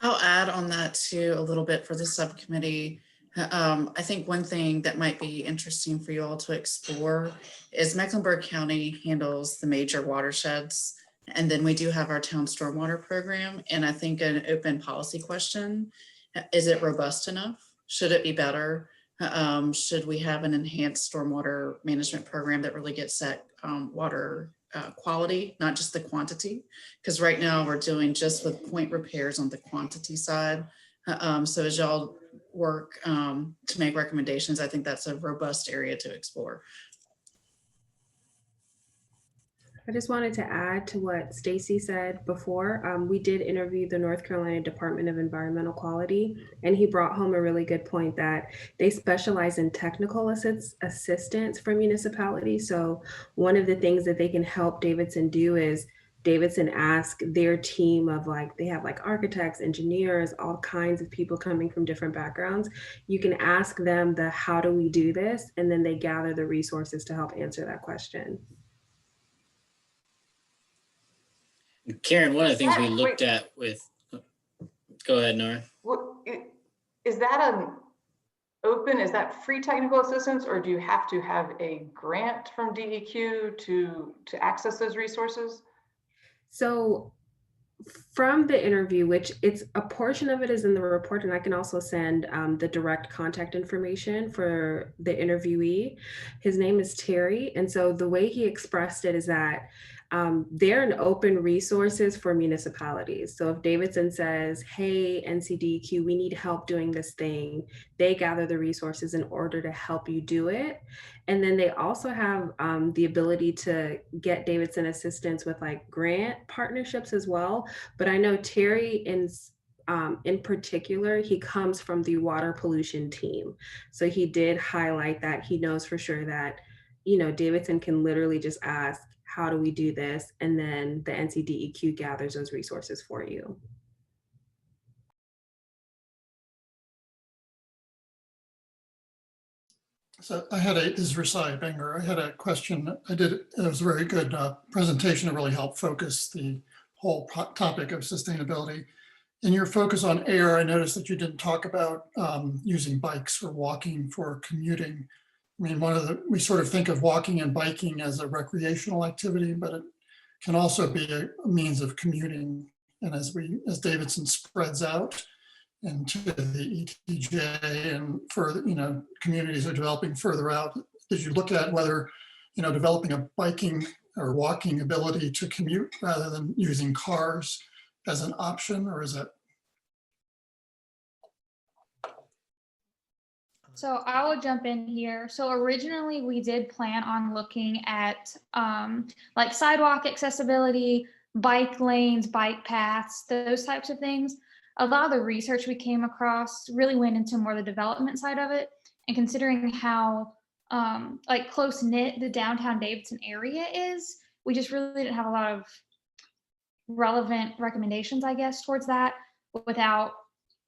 I'll add on that too a little bit for the subcommittee. I think one thing that might be interesting for you all to explore is Mecklenburg County handles the major watersheds. And then we do have our town stormwater program. And I think an open policy question, is it robust enough? Should it be better? Should we have an enhanced stormwater management program that really gets at water quality, not just the quantity? Because right now we're doing just with point repairs on the quantity side. So as y'all work to make recommendations, I think that's a robust area to explore. I just wanted to add to what Stacy said before. We did interview the North Carolina Department of Environmental Quality, and he brought home a really good point that they specialize in technical assistance for municipalities. So one of the things that they can help Davidson do is Davidson ask their team of they have architects, engineers, all kinds of people coming from different backgrounds. You can ask them how do we do this? And then they gather the resources to help answer that question. Karen, one of the things we looked at with, go ahead, Nora. Is that is that free technical assistance, or do you have to have a grant from DEQ to access those resources? So from the interview, which it's a portion of it is in the report, and I can also send the direct contact information for the interviewee. His name is Terry. And so the way he expressed it is that they're an open resources for municipalities. So if Davidson says, hey, NCDEQ, we need help doing this thing, they gather the resources in order to help you do it. And then they also have the ability to get Davidson assistance with grant partnerships as well. But I know Terry in particular, he comes from the water pollution team. So he did highlight that he knows for sure that, Davidson can literally just ask, how do we do this? And then the NCDEQ gathers those resources for you. So this is Rasai Benger. I had a question. It was a very good presentation to really help focus the whole topic of sustainability. In your focus on air, I noticed that you didn't talk about using bikes or walking for commuting. I mean, we sort of think of walking and biking as a recreational activity, but it can also be a means of commuting. And as Davidson spreads out into the ETJ and further, communities are developing further out, did you look at whether, developing a biking or walking ability to commute rather than using cars as an option, or is that? So I will jump in here. So originally we did plan on looking at like sidewalk accessibility, bike lanes, bike paths, those types of things. A lot of the research we came across really went into more the development side of it, and considering how like close knit the downtown Davidson area is, we just really didn't have a lot of relevant recommendations, I guess, towards that without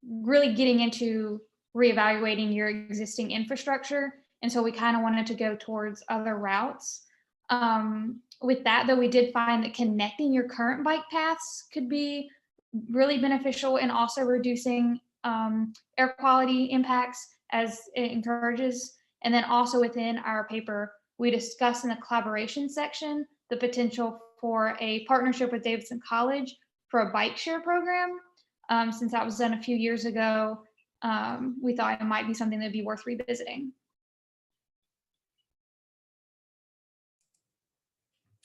really getting into reevaluating your existing infrastructure. And so we kind of wanted to go towards other routes. With that, though, we did find that connecting your current bike paths could be really beneficial in also reducing air quality impacts as it encourages. And then also within our paper, we discussed in the collaboration section the potential for a partnership with Davidson College for a bike share program. Since that was done a few years ago, we thought it might be something that'd be worth revisiting.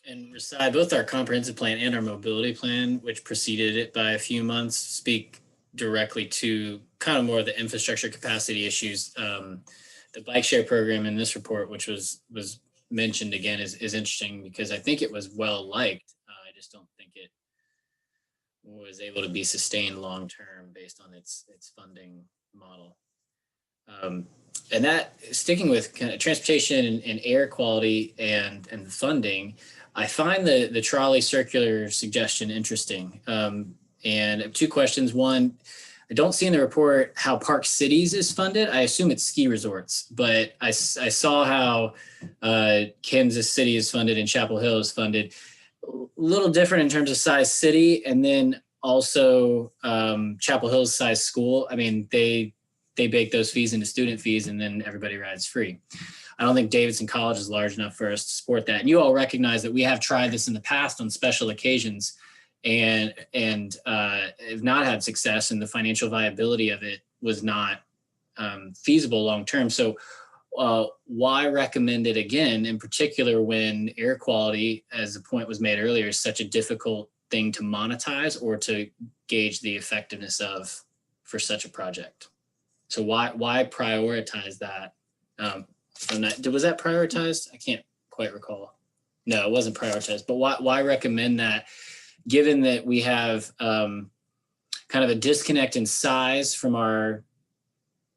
And Rasai, both our comprehensive plan and our mobility plan, which preceded it by a few months, speak directly to kind of more of the infrastructure capacity issues. The bike share program in this report, which was mentioned again, is interesting because I think it was well liked. I just don't think it was able to be sustained long term based on its funding model. And that, sticking with kind of transportation and air quality and funding, I find the trolley circular suggestion interesting. And I have two questions. One, I don't see in the report how Park Cities is funded. I assume it's ski resorts, but I saw how Kansas City is funded and Chapel Hill is funded. A little different in terms of size city, and then also Chapel Hill's size school. I mean, they bake those fees into student fees, and then everybody rides free. I don't think Davidson College is large enough for us to support that. And you all recognize that we have tried this in the past on special occasions and have not had success, and the financial viability of it was not feasible long-term. So why recommend it again, in particular when air quality, as the point was made earlier, is such a difficult thing to monetize or to gauge the effectiveness of for such a project? So why prioritize that? Was that prioritized? I can't quite recall. No, it wasn't prioritized, but why recommend that, given that we have kind of a disconnect in size from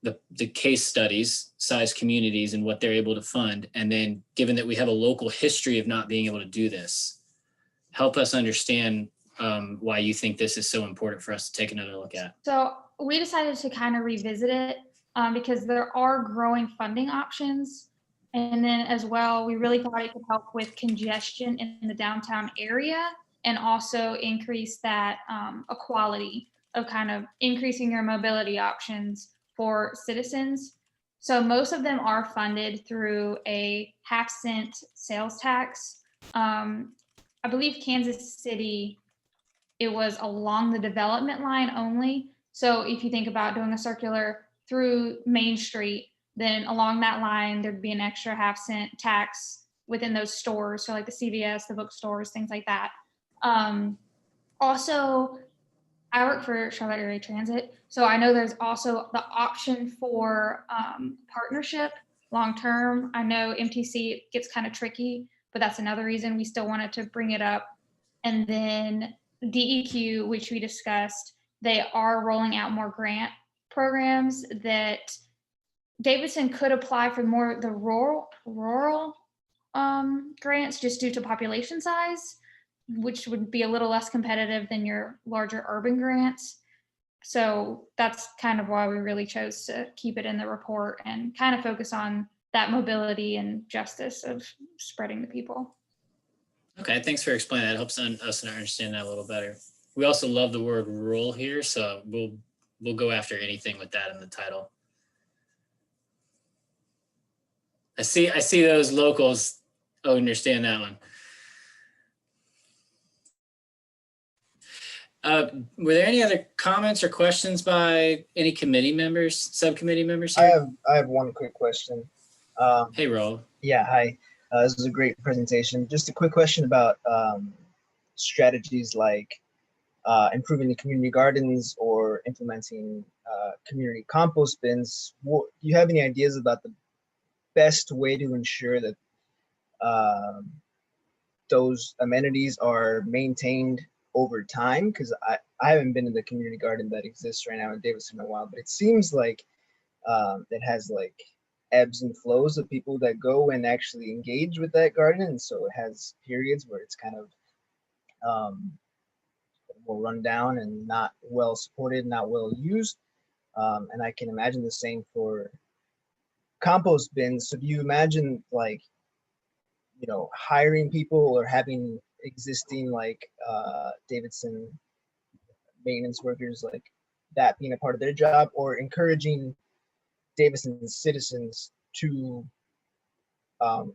the case studies, size communities and what they're able to fund, and then given that we have a local history of not being able to do this? Help us understand why you think this is so important for us to take another look at. So we decided to kind of revisit it because there are growing funding options. And then as well, we really thought it could help with congestion in the downtown area and also increase that equality of kind of increasing your mobility options for citizens. So most of them are funded through a half-cent sales tax. I believe Kansas City, it was along the development line only. So if you think about doing a circular through Main Street, then along that line, there'd be an extra half-cent tax within those stores. So like the CVS, the bookstores, things like that. Also, I work for Charlotte Area Transit. So I know there's also the option for partnership long-term. I know MTC gets kind of tricky, but that's another reason we still wanted to bring it up. And then DEQ, which we discussed, they are rolling out more grant programs that Davidson could apply for more the rural grants just due to population size, which would be a little less competitive than your larger urban grants. So that's kind of why we really chose to keep it in the report and kind of focus on that mobility and justice of spreading to people. Okay, thanks for explaining that. It helps us understand that a little better. We also love the word rural here, so we'll go after anything with that in the title. I see those locals understand that one. Were there any other comments or questions by any committee members, subcommittee members here? I have one quick question. Hey, Roll. Yeah, hi. This was a great presentation. Just a quick question about strategies like improving the community gardens or implementing community compost bins. Do you have any ideas about the best way to ensure that those amenities are maintained over time? Because I haven't been in the community garden that exists right now in Davidson in a while, but it seems like it has like ebbs and flows of people that go and actually engage with that garden, and so it has periods where it's kind of will run down and not well supported, not well used. And I can imagine the same for compost bins. So do you imagine like, you know, hiring people or having existing like Davidson maintenance workers, like that being a part of their job, or encouraging Davidson citizens to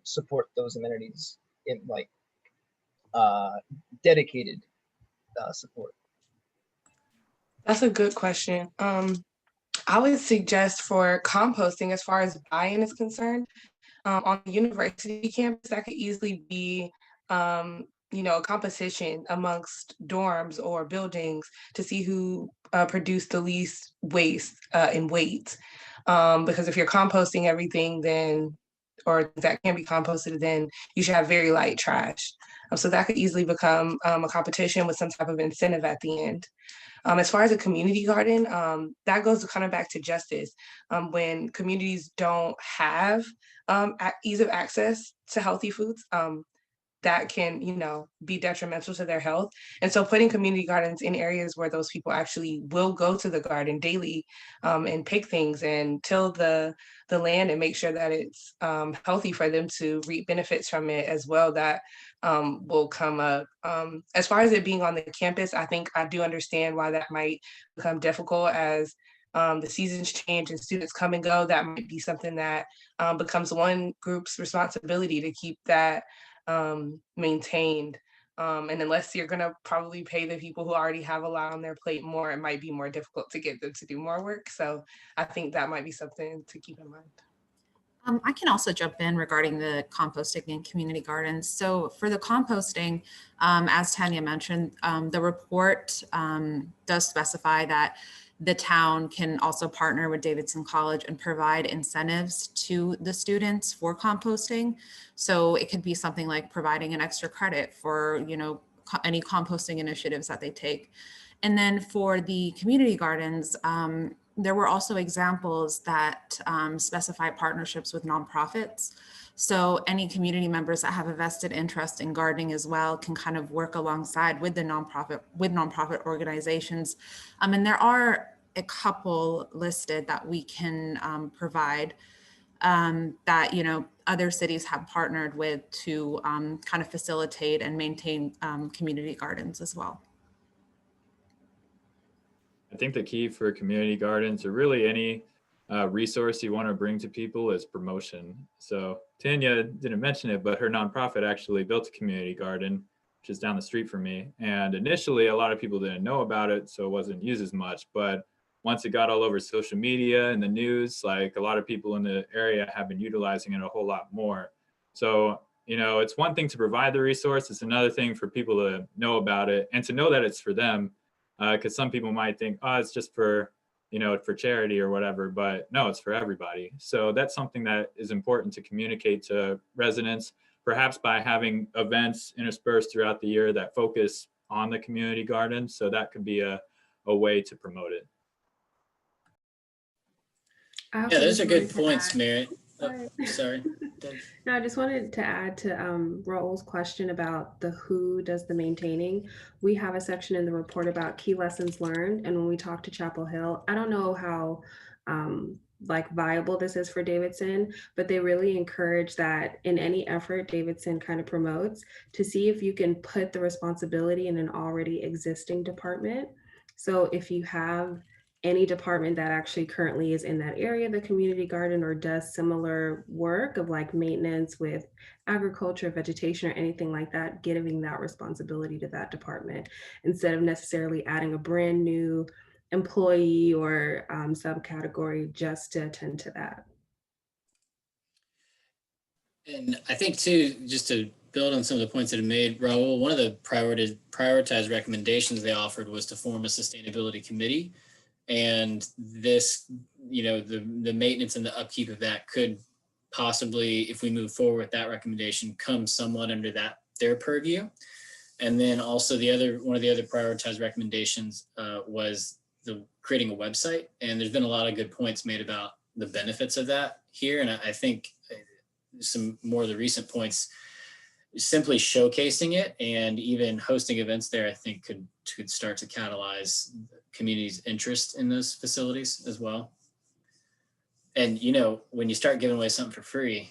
support those amenities in like dedicated support? That's a good question. I would suggest for composting, as far as buy-in is concerned, on the university campus, that could easily be, you know, a competition amongst dorms or buildings to see who produced the least waste in weight. Because if you're composting everything, then, or that can be composted, then you should have very light trash. So that could easily become a competition with some type of incentive at the end. As far as a community garden, that goes kind of back to justice. When communities don't have ease of access to healthy foods, that can, you know, be detrimental to their health. And so putting community gardens in areas where those people actually will go to the garden daily and pick things and till the land and make sure that it's healthy for them to reap benefits from it as well, that will come up. As far as it being on the campus, I think I do understand why that might become difficult as the seasons change and students come and go. That might be something that becomes one group's responsibility to keep that maintained. And unless you're going to probably pay the people who already have a lot on their plate more, it might be more difficult to get them to do more work. So I think that might be something to keep in mind. I can also jump in regarding the composting and community gardens. So for the composting, as Tanya mentioned, the report does specify that the town can also partner with Davidson College and provide incentives to the students for composting. So it could be something like providing an extra credit for, you know, any composting initiatives that they take. And then for the community gardens, there were also examples that specify partnerships with nonprofits. So any community members that have a vested interest in gardening as well can kind of work alongside with the nonprofit organizations. And there are a couple listed that we can provide that, you know, other cities have partnered with to kind of facilitate and maintain community gardens as well. I think the key for community gardens, or really any resource you want to bring to people, is promotion. So Tanya didn't mention it, but her nonprofit actually built a community garden, which is down the street from me. And initially, a lot of people didn't know about it, so it wasn't used as much. But once it got all over social media and the news, like, a lot of people in the area have been utilizing it a whole lot more. So, you know, it's one thing to provide the resource. It's another thing for people to know about it and to know that it's for them. Because some people might think, oh, it's just for, you know, for charity or whatever, but no, it's for everybody. So that's something that is important to communicate to residents, perhaps by having events interspersed throughout the year that focus on the community garden. So that could be a way to promote it. Yeah, those are good points, Merritt. Sorry. No, I just wanted to add to Raul's question about the who does the maintaining. We have a section in the report about key lessons learned. And when we talk to Chapel Hill, I don't know how like viable this is for Davidson, but they really encourage that in any effort Davidson kind of promotes to see if you can put the responsibility in an already existing department. So if you have any department that actually currently is in that area, the community garden, or does similar work of like maintenance with agriculture, vegetation, or anything like that, giving that responsibility to that department instead of necessarily adding a brand new employee or subcategory just to attend to that. And I think too, just to build on some of the points that have made, Raul, one of the prioritized recommendations they offered was to form a sustainability committee. And this, you know, the maintenance and the upkeep of that could possibly, if we move forward with that recommendation, come somewhat under their purview. And then also one of the other prioritized recommendations was creating a website. And there's been a lot of good points made about the benefits of that here. And I think some more of the recent points, simply showcasing it and even hosting events there, I think could start to catalyze community's interest in those facilities as well. And you know, when you start giving away something for free,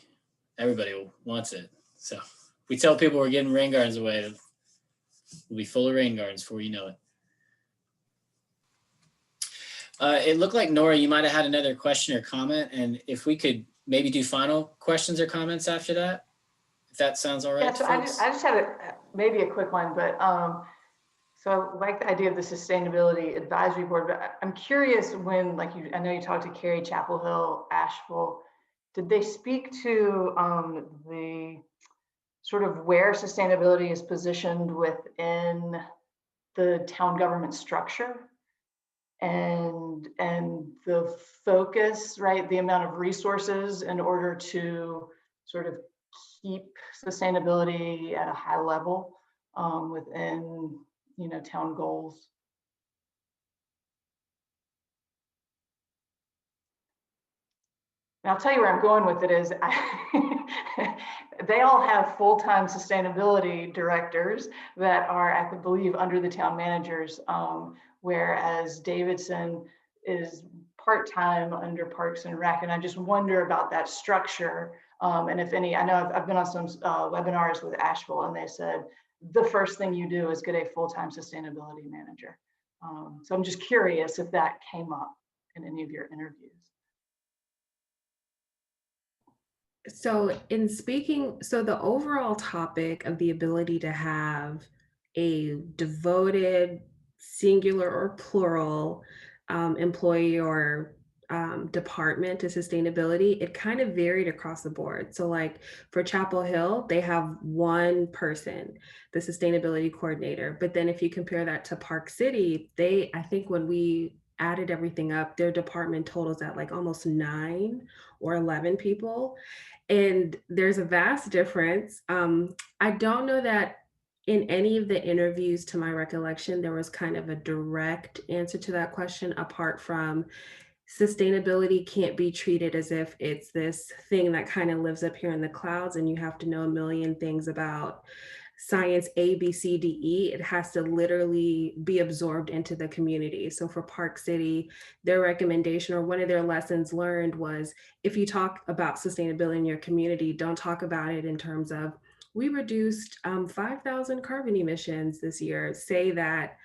everybody wants it. So we tell people we're giving rain gardens away, we'll be full of rain gardens before you know it. It looked like Nora, you might have had another question or comment, and if we could maybe do final questions or comments after that, if that sounds all right. Yeah, so I just had maybe a quick one, but so I like the idea of the Sustainability Advisory Board, but I'm curious when, I know you talked to Carrie, Chapel Hill, Asheville, did they speak to the sort of where sustainability is positioned within the town government structure and the focus, right? The amount of resources in order to sort of keep sustainability at a high level within, you know, town goals. And I'll tell you where I'm going with it is they all have full-time sustainability directors that are, I believe, under the town managers, whereas Davidson is part-time under Parks and Rec. And I just wonder about that structure. And if any, I know I've been on some webinars with Asheville, and they said the first thing you do is get a full-time sustainability manager. So I'm just curious if that came up in any of your interviews. So in speaking, so the overall topic of the ability to have a devoted, singular or plural employee or department to sustainability, it kind of varied across the board. So like for Chapel Hill, they have one person, the sustainability coordinator. But then if you compare that to Park City, I think when we added everything up, their department totals at like almost 9 or 11 people. And there's a vast difference. I don't know that in any of the interviews, to my recollection, there was kind of a direct answer to that question, apart from sustainability can't be treated as if it's this thing that kind of lives up here in the clouds and you have to know a million things about science A, B, C, D, E. It has to literally be absorbed into the community. So for Park City, their recommendation or one of their lessons learned was, if you talk about sustainability in your community, don't talk about it in terms of, we reduced 5,000 carbon emissions this year. Say that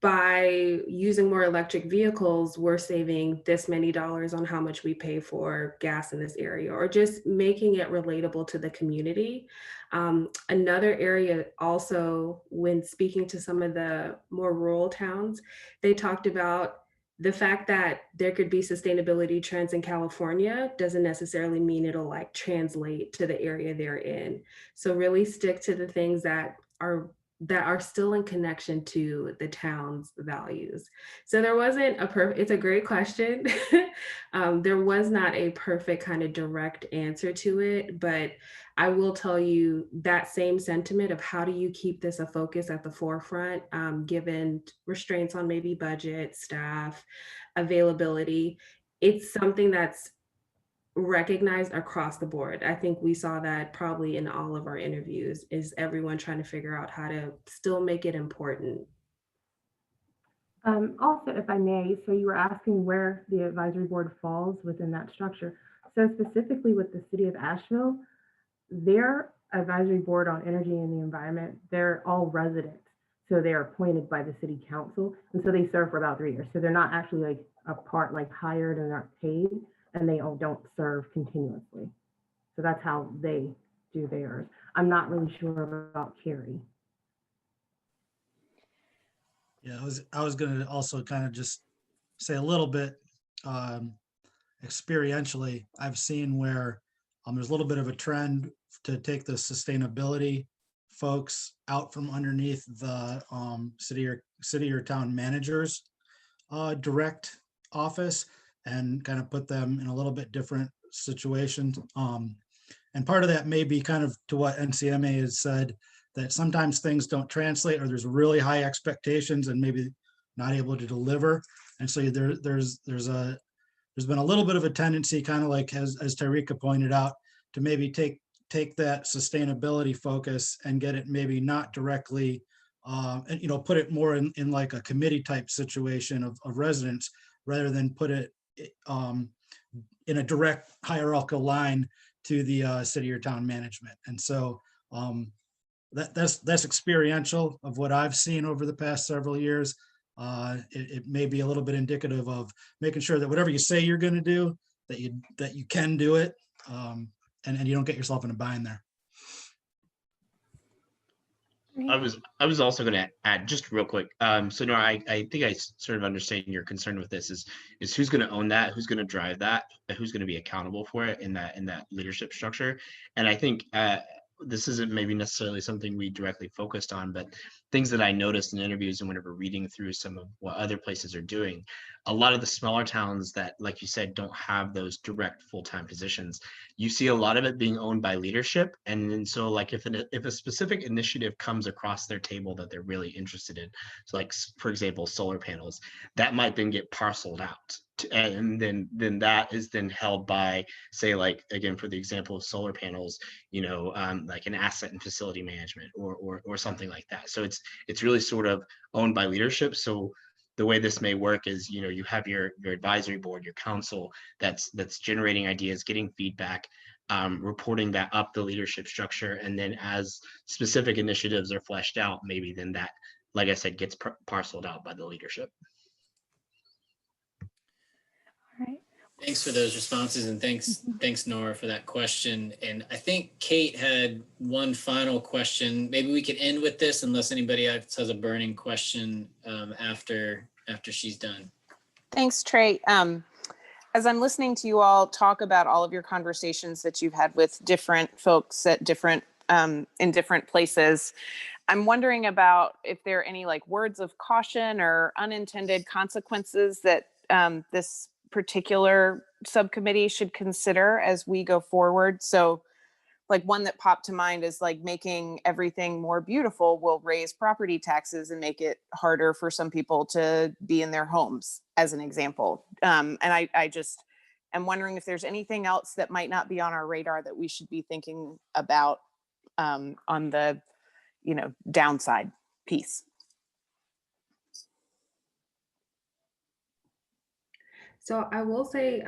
by using more electric vehicles, we're saving this many dollars on how much we pay for gas in this area, or just making it relatable to the community. Another area also, when speaking to some of the more rural towns, they talked about the fact that there could be sustainability trends in California doesn't necessarily mean it'll like translate to the area they're in. So really stick to the things that are still in connection to the town's values. So there wasn't it's a great question. There was not a perfect kind of direct answer to it, but I will tell you that same sentiment of how do you keep this a focus at the forefront, given restraints on maybe budget, staff, availability. It's something that's recognized across the board. I think we saw that probably in all of our interviews, is everyone trying to figure out how to still make it important. Also, if I may, so you were asking where the advisory board falls within that structure. So specifically with the city of Asheville, their advisory board on energy and the environment, they're all residents. So they're appointed by the city council. And so they serve for about 3 years. So they're not actually like a part, like hired and not paid, and they all don't serve continuously. So that's how they do theirs. I'm not really sure about Carrie. Yeah, I was going to also kind of just say a little bit experientially. I've seen where there's a little bit of a trend to take the sustainability folks out from underneath the city or town managers direct office and kind of put them in a little bit different situation. And part of that may be kind of to what NCMA has said, that sometimes things don't translate, or there's really high expectations and maybe not able to deliver. And so there's been a little bit of a tendency, kind of like as Tarika pointed out, to maybe take that sustainability focus and get it maybe not directly, and put it more in like a committee type situation of residents, rather than put it in a direct hierarchical line to the city or town management. And so that's experiential of what I've seen over the past several years. It may be a little bit indicative of making sure that whatever you say you're going to do, that you can do it, and you don't get yourself in a bind there. I was also going to add just real quick. So Nora, I think I sort of understand your concern with this is who's going to own that, who's going to drive that, who's going to be accountable for it in that leadership structure. And I think this isn't maybe necessarily something we directly focused on, but things that I noticed in interviews and whenever reading through some of what other places are doing, a lot of the smaller towns that, like you said, don't have those direct full-time positions, you see a lot of it being owned by leadership. And so like if a specific initiative comes across their table that they're really interested in, so like, for example, solar panels, that might then get parceled out. And then that is then held by, say, like, again, for the example of solar panels, like an asset and facility management or something like that. So it's really sort of owned by leadership. So the way this may work is, you have your advisory board, your council that's generating ideas, getting feedback, reporting that up the leadership structure. And then as specific initiatives are fleshed out, maybe then that, like I said, gets parceled out by the leadership. Thanks for those responses, and thanks Nora for that question. And I think Kate had one final question. Maybe we could end with this unless anybody else has a burning question after she's done. Thanks, Trey. As I'm listening to you all talk about all of your conversations that you've had with different folks at different in different places, I'm wondering about if there are any like words of caution or unintended consequences that this particular subcommittee should consider as we go forward. So like one that popped to mind is like making everything more beautiful will raise property taxes and make it harder for some people to be in their homes, as an example. And I just am wondering if there's anything else that might not be on our radar that we should be thinking about on the, downside piece. So I will say,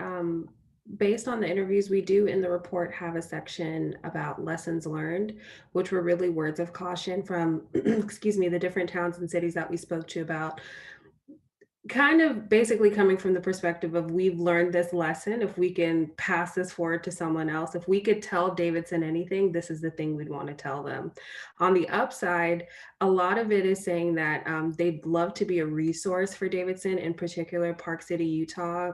based on the interviews we do in the report, have a section about lessons learned, which were really words of caution from, excuse me, the different towns and cities that we spoke to about kind of basically coming from the perspective of we've learned this lesson. If we can pass this forward to someone else, if we could tell Davidson anything, this is the thing we'd want to tell them. On the upside, a lot of it is saying that they'd love to be a resource for Davidson, in particular, Park City, Utah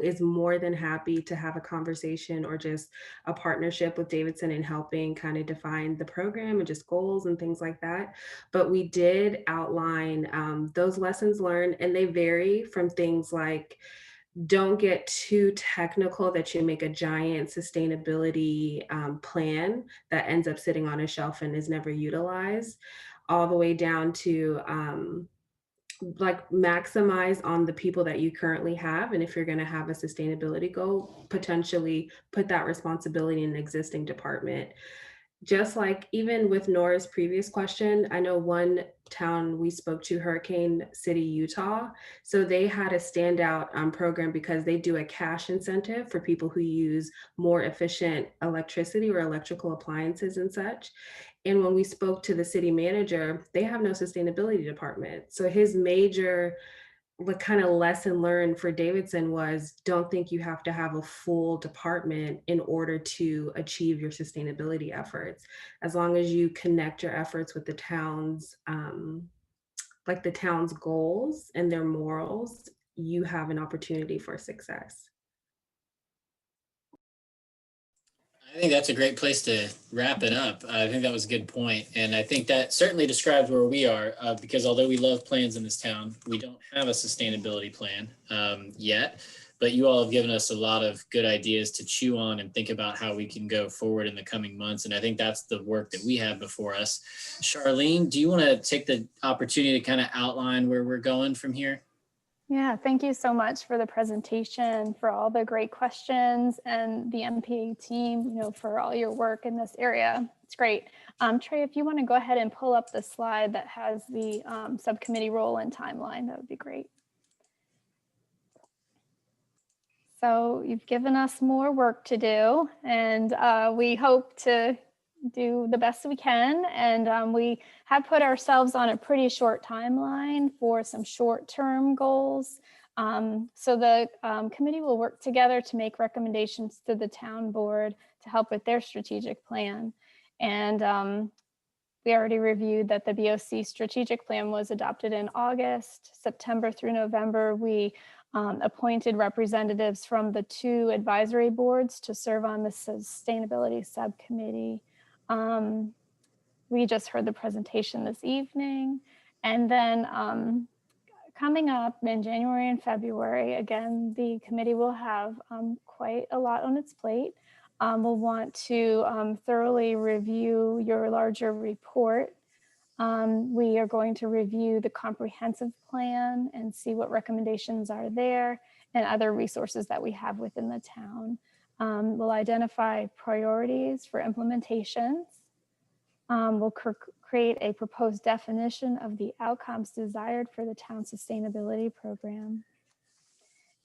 is more than happy to have a conversation or just a partnership with Davidson in helping kind of define the program and just goals and things like that. But we did outline those lessons learned, and they vary from things like don't get too technical that you make a giant sustainability plan that ends up sitting on a shelf and is never utilized, all the way down to like maximize on the people that you currently have. And if you're going to have a sustainability goal, potentially put that responsibility in an existing department. Just like even with Nora's previous question, I know one town we spoke to, Hurricane City, Utah. So they had a standout program because they do a cash incentive for people who use more efficient electricity or electrical appliances and such. And when we spoke to the city manager, they have no sustainability department. So his major what kind of lesson learned for Davidson was don't think you have to have a full department in order to achieve your sustainability efforts. As long as you connect your efforts with the town's like the town's goals and their morals, you have an opportunity for success. I think that's a great place to wrap it up. I think that was a good point. And I think that certainly describes where we are because although we love plans in this town, we don't have a sustainability plan yet. But you all have given us a lot of good ideas to chew on and think about how we can go forward in the coming months. And I think that's the work that we have before us. Charlene, do you want to take the opportunity to kind of outline where we're going from here? Yeah, thank you so much for the presentation, for all the great questions, and the MPA team, for all your work in this area. It's great. Trey, if you want to go ahead and pull up the slide that has the subcommittee role and timeline, that would be great. So you've given us more work to do, and we hope to do the best we can. And we have put ourselves on a pretty short timeline for some short-term goals. So the committee will work together to make recommendations to the town board to help with their strategic plan. And we already reviewed that the BOC strategic plan was adopted in August. September through November, we appointed representatives from the 2 advisory boards to serve on the sustainability subcommittee. We just heard the presentation this evening. And then coming up in January and February, again, the committee will have quite a lot on its plate. We'll want to thoroughly review your larger report. We are going to review the comprehensive plan and see what recommendations are there and other resources that we have within the town. We'll identify priorities for implementations. We'll create a proposed definition of the outcomes desired for the town sustainability program.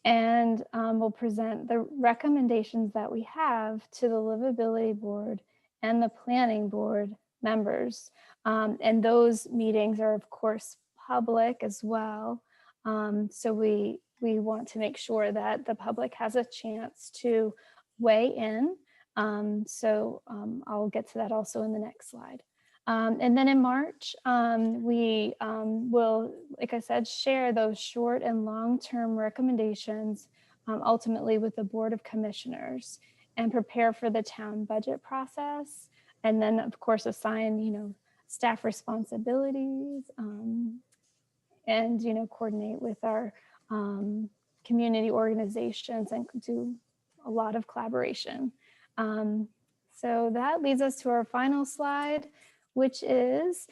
And we'll present the recommendations that we have to the livability board and the planning board members. And those meetings are of course public as well. So we want to make sure that the public has a chance to weigh in. I'll get to that also in the next slide. And then in March, we will, like I said, share those short and long-term recommendations ultimately with the Board of Commissioners and prepare for the town budget process. And then of course assign, staff responsibilities and, coordinate with our community organizations and do a lot of collaboration. So that leads us to our final slide, which is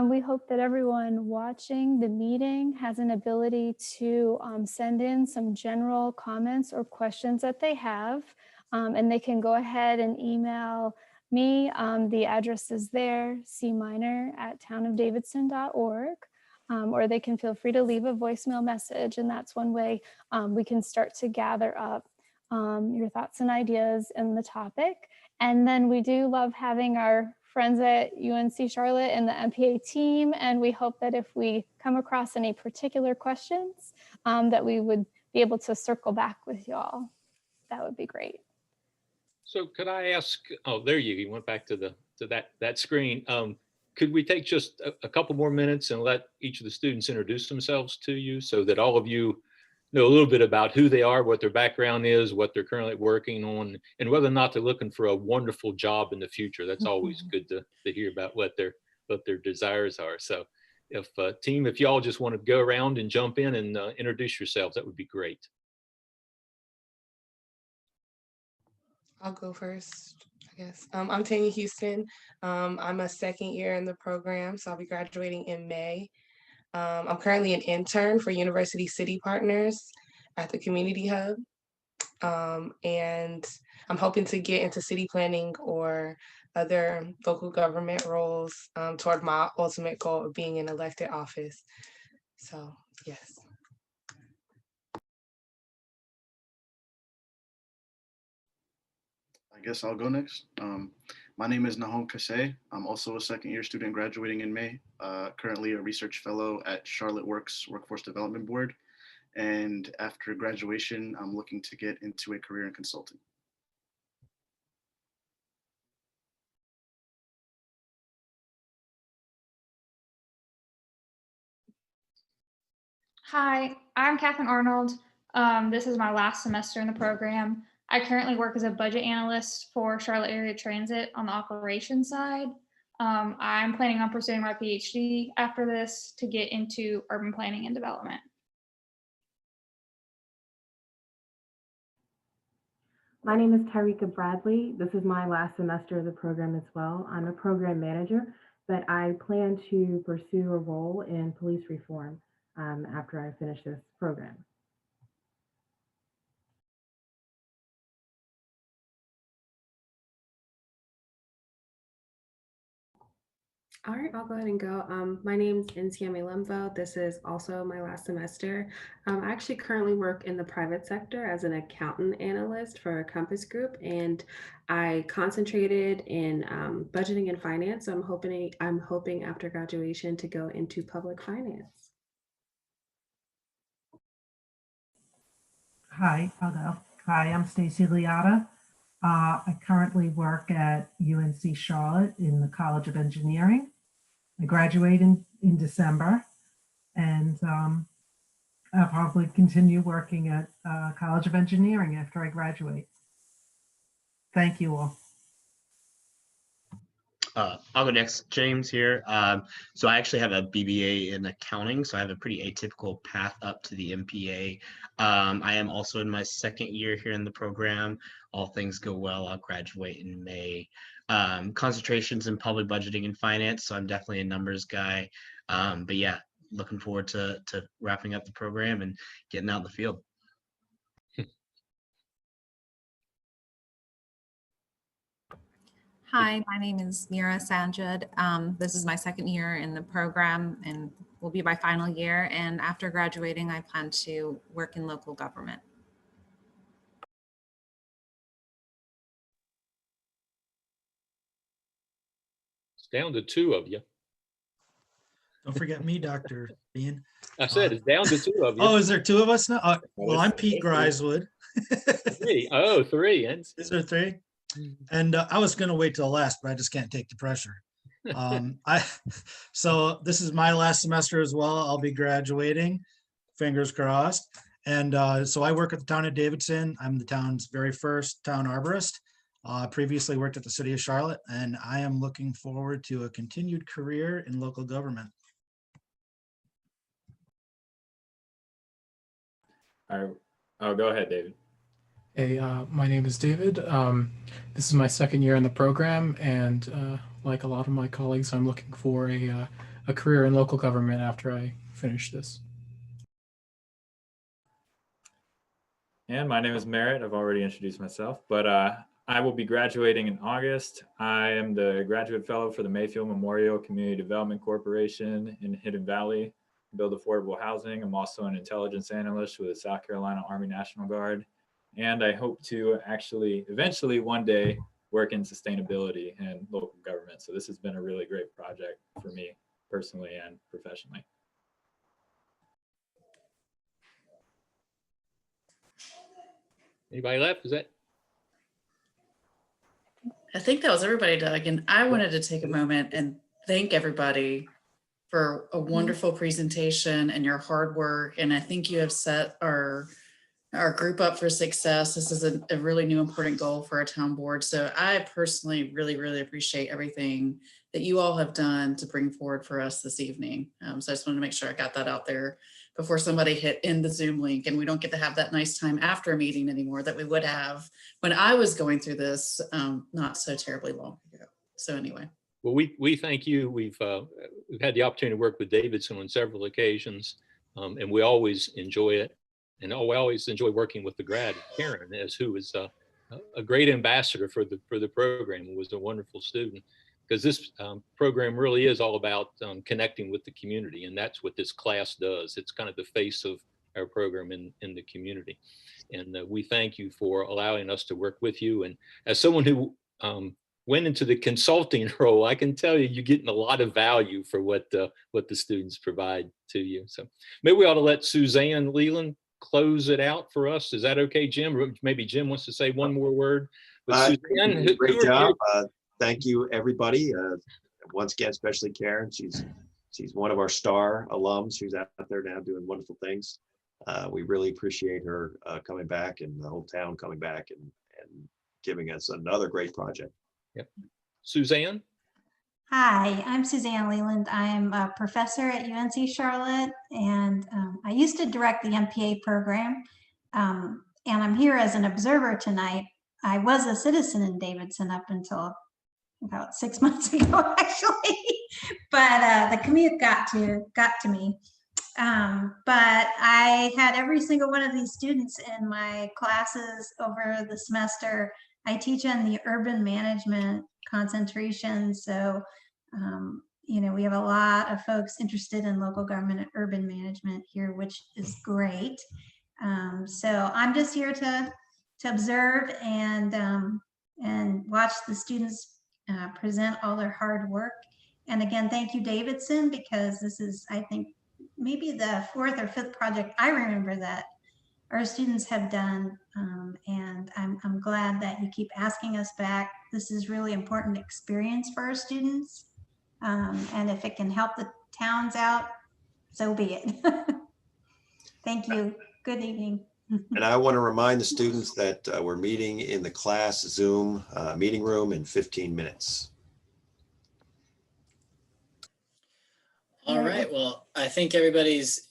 we hope that everyone watching the meeting has an ability to send in some general comments or questions that they have, and they can go ahead and email me. The address is there, cminor@townofdavidson.org, or they can feel free to leave a voicemail message, and that's one way we can start to gather up your thoughts and ideas in the topic. And then we do love having our friends at UNC Charlotte and the MPA team, and we hope that if we come across any particular questions that we would be able to circle back with y'all. That would be great. So could I ask, oh, there you went back to that screen. Could we take just a couple more minutes and let each of the students introduce themselves to you so that all of you know a little bit about who they are, what their background is, what they're currently working on, and whether or not they're looking for a wonderful job in the future. That's always good to hear about what their desires are. So if team, if y'all just want to go around and jump in and introduce yourselves, that would be great. I'll go first, I guess. I'm Tanya Houston. I'm a second year in the program, so I'll be graduating in May. I'm currently an intern for University City Partners at the Community Hub. And I'm hoping to get into city planning or other local government roles toward my ultimate goal of being in elected office. So, yes. I guess I'll go next. My name is Nahom Kase. I'm also a second-year student graduating in May, currently a research fellow at Charlotte Works Workforce Development Board. And after graduation, I'm looking to get into a career in consulting. Hi, I'm Catherine Arnold. This is my last semester in the program. I currently work as a budget analyst for Charlotte Area Transit on the operations side. I'm planning on pursuing my PhD after this to get into urban planning and development. My name is Tyrika Bradley. This is my last semester of the program as well. I'm a program manager, but I plan to pursue a role in police reform after I finish this program. All right, I'll go ahead and go. My name is Ntiame Lemvo. This is also my last semester. I actually currently work in the private sector as an accountant analyst for a Compass Group, and I concentrated in budgeting and finance. So I'm hoping after graduation to go into public finance. Hi, I'll go. Hi, I'm Stacy Liotta. I currently work at UNC Charlotte in the College of Engineering. I graduate in December, and I'll probably continue working at College of Engineering after I graduate. Thank you all. I'll go next, James here. So I actually have a BBA in accounting, so I have a pretty atypical path up to the MPA. I am also in my second year here in the program. All things go well, I'll graduate in May. Concentrations in public budgeting and finance, so I'm definitely a numbers guy. But yeah, looking forward to wrapping up the program and getting out in the field. Hi, my name is Mira Sanjad. This is my second year in the program and will be my final year. And after graduating, I plan to work in local government. It's down to two of you. Don't forget me, Dr. Bean. I said it's down to two of you. Oh, is there two of us now? Well, I'm Pete Griswood. Three. Oh, three. Is there three? And I was going to wait till last, but I just can't take the pressure. So this is my last semester as well. I'll be graduating, fingers crossed. And so I work at the town of Davidson. I'm the town's very first town arborist. Previously worked at the city of Charlotte, and I am looking forward to a continued career in local government. All right, oh, go ahead, David. Hey, my name is David. This is my second year in the program, and like a lot of my colleagues, I'm looking for a career in local government after I finish this. And my name is Merritt. I've already introduced myself, but I will be graduating in August. I am the graduate fellow for the Mayfield Memorial Community Development Corporation in Hidden Valley, build affordable housing. I'm also an intelligence analyst with the South Carolina Army National Guard. And I hope to actually eventually one day work in sustainability and local government. So this has been a really great project for me personally and professionally. Anybody left? Is that? I think that was everybody, Doug. And I wanted to take a moment and thank everybody for a wonderful presentation and your hard work. And I think you have set our group up for success. This is a really new important goal for our town board. So I personally really appreciate everything that you all have done to bring forward for us this evening. So I just wanted to make sure I got that out there before somebody hit in the Zoom link, and we don't get to have that nice time after a meeting anymore that we would have when I was going through this not so terribly long ago. So anyway. Well, we thank you. We've had the opportunity to work with Davidson on several occasions, and we always enjoy it. And we always enjoy working with the grad, Karen, who is a great ambassador for the program and was a wonderful student. Because this program really is all about connecting with the community, and that's what this class does. It's kind of the face of our program in the community. And we thank you for allowing us to work with you. And as someone who went into the consulting role, I can tell you, you're getting a lot of value for what the students provide to you. So maybe we ought to let Suzanne Leland close it out for us. Is that okay, Jim? Or maybe Jim wants to say one more word. But Suzanne, great job. Thank you, everybody. Once again, especially Karen. She's one of our star alums. She's out there now doing wonderful things. We really appreciate her coming back, and the whole town coming back and giving us another great project. Yep. Suzanne? Hi, I'm Suzanne Leland. I'm a professor at UNC Charlotte, and I used to direct the MPA program, and I'm here as an observer tonight. I was a citizen in Davidson up until about 6 months ago, actually, but the commute got to me. But I had every single one of these students in my classes over the semester. I teach in the urban management concentration. So, you know, we have a lot of folks interested in local government and urban management here, which is great. So I'm just here to observe and watch the students present all their hard work. And again, thank you, Davidson, because this is, I think, maybe the 4th or 5th project I remember that our students have done. And I'm glad that you keep asking us back. This is really important experience for our students. And if it can help the towns out, so be it. Thank you. Good evening. And I want to remind the students that we're meeting in the class Zoom meeting room in 15 minutes. All right. Well, I think everybody's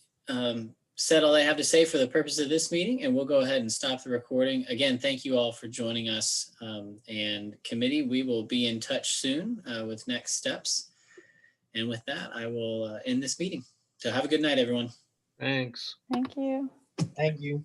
said all they have to say for the purpose of this meeting, and we'll go ahead and stop the recording. Again, thank you all for joining us. And committee, we will be in touch soon with next steps. And with that, I will end this meeting. So have a good night, everyone. Thanks. Thank you. Thank you.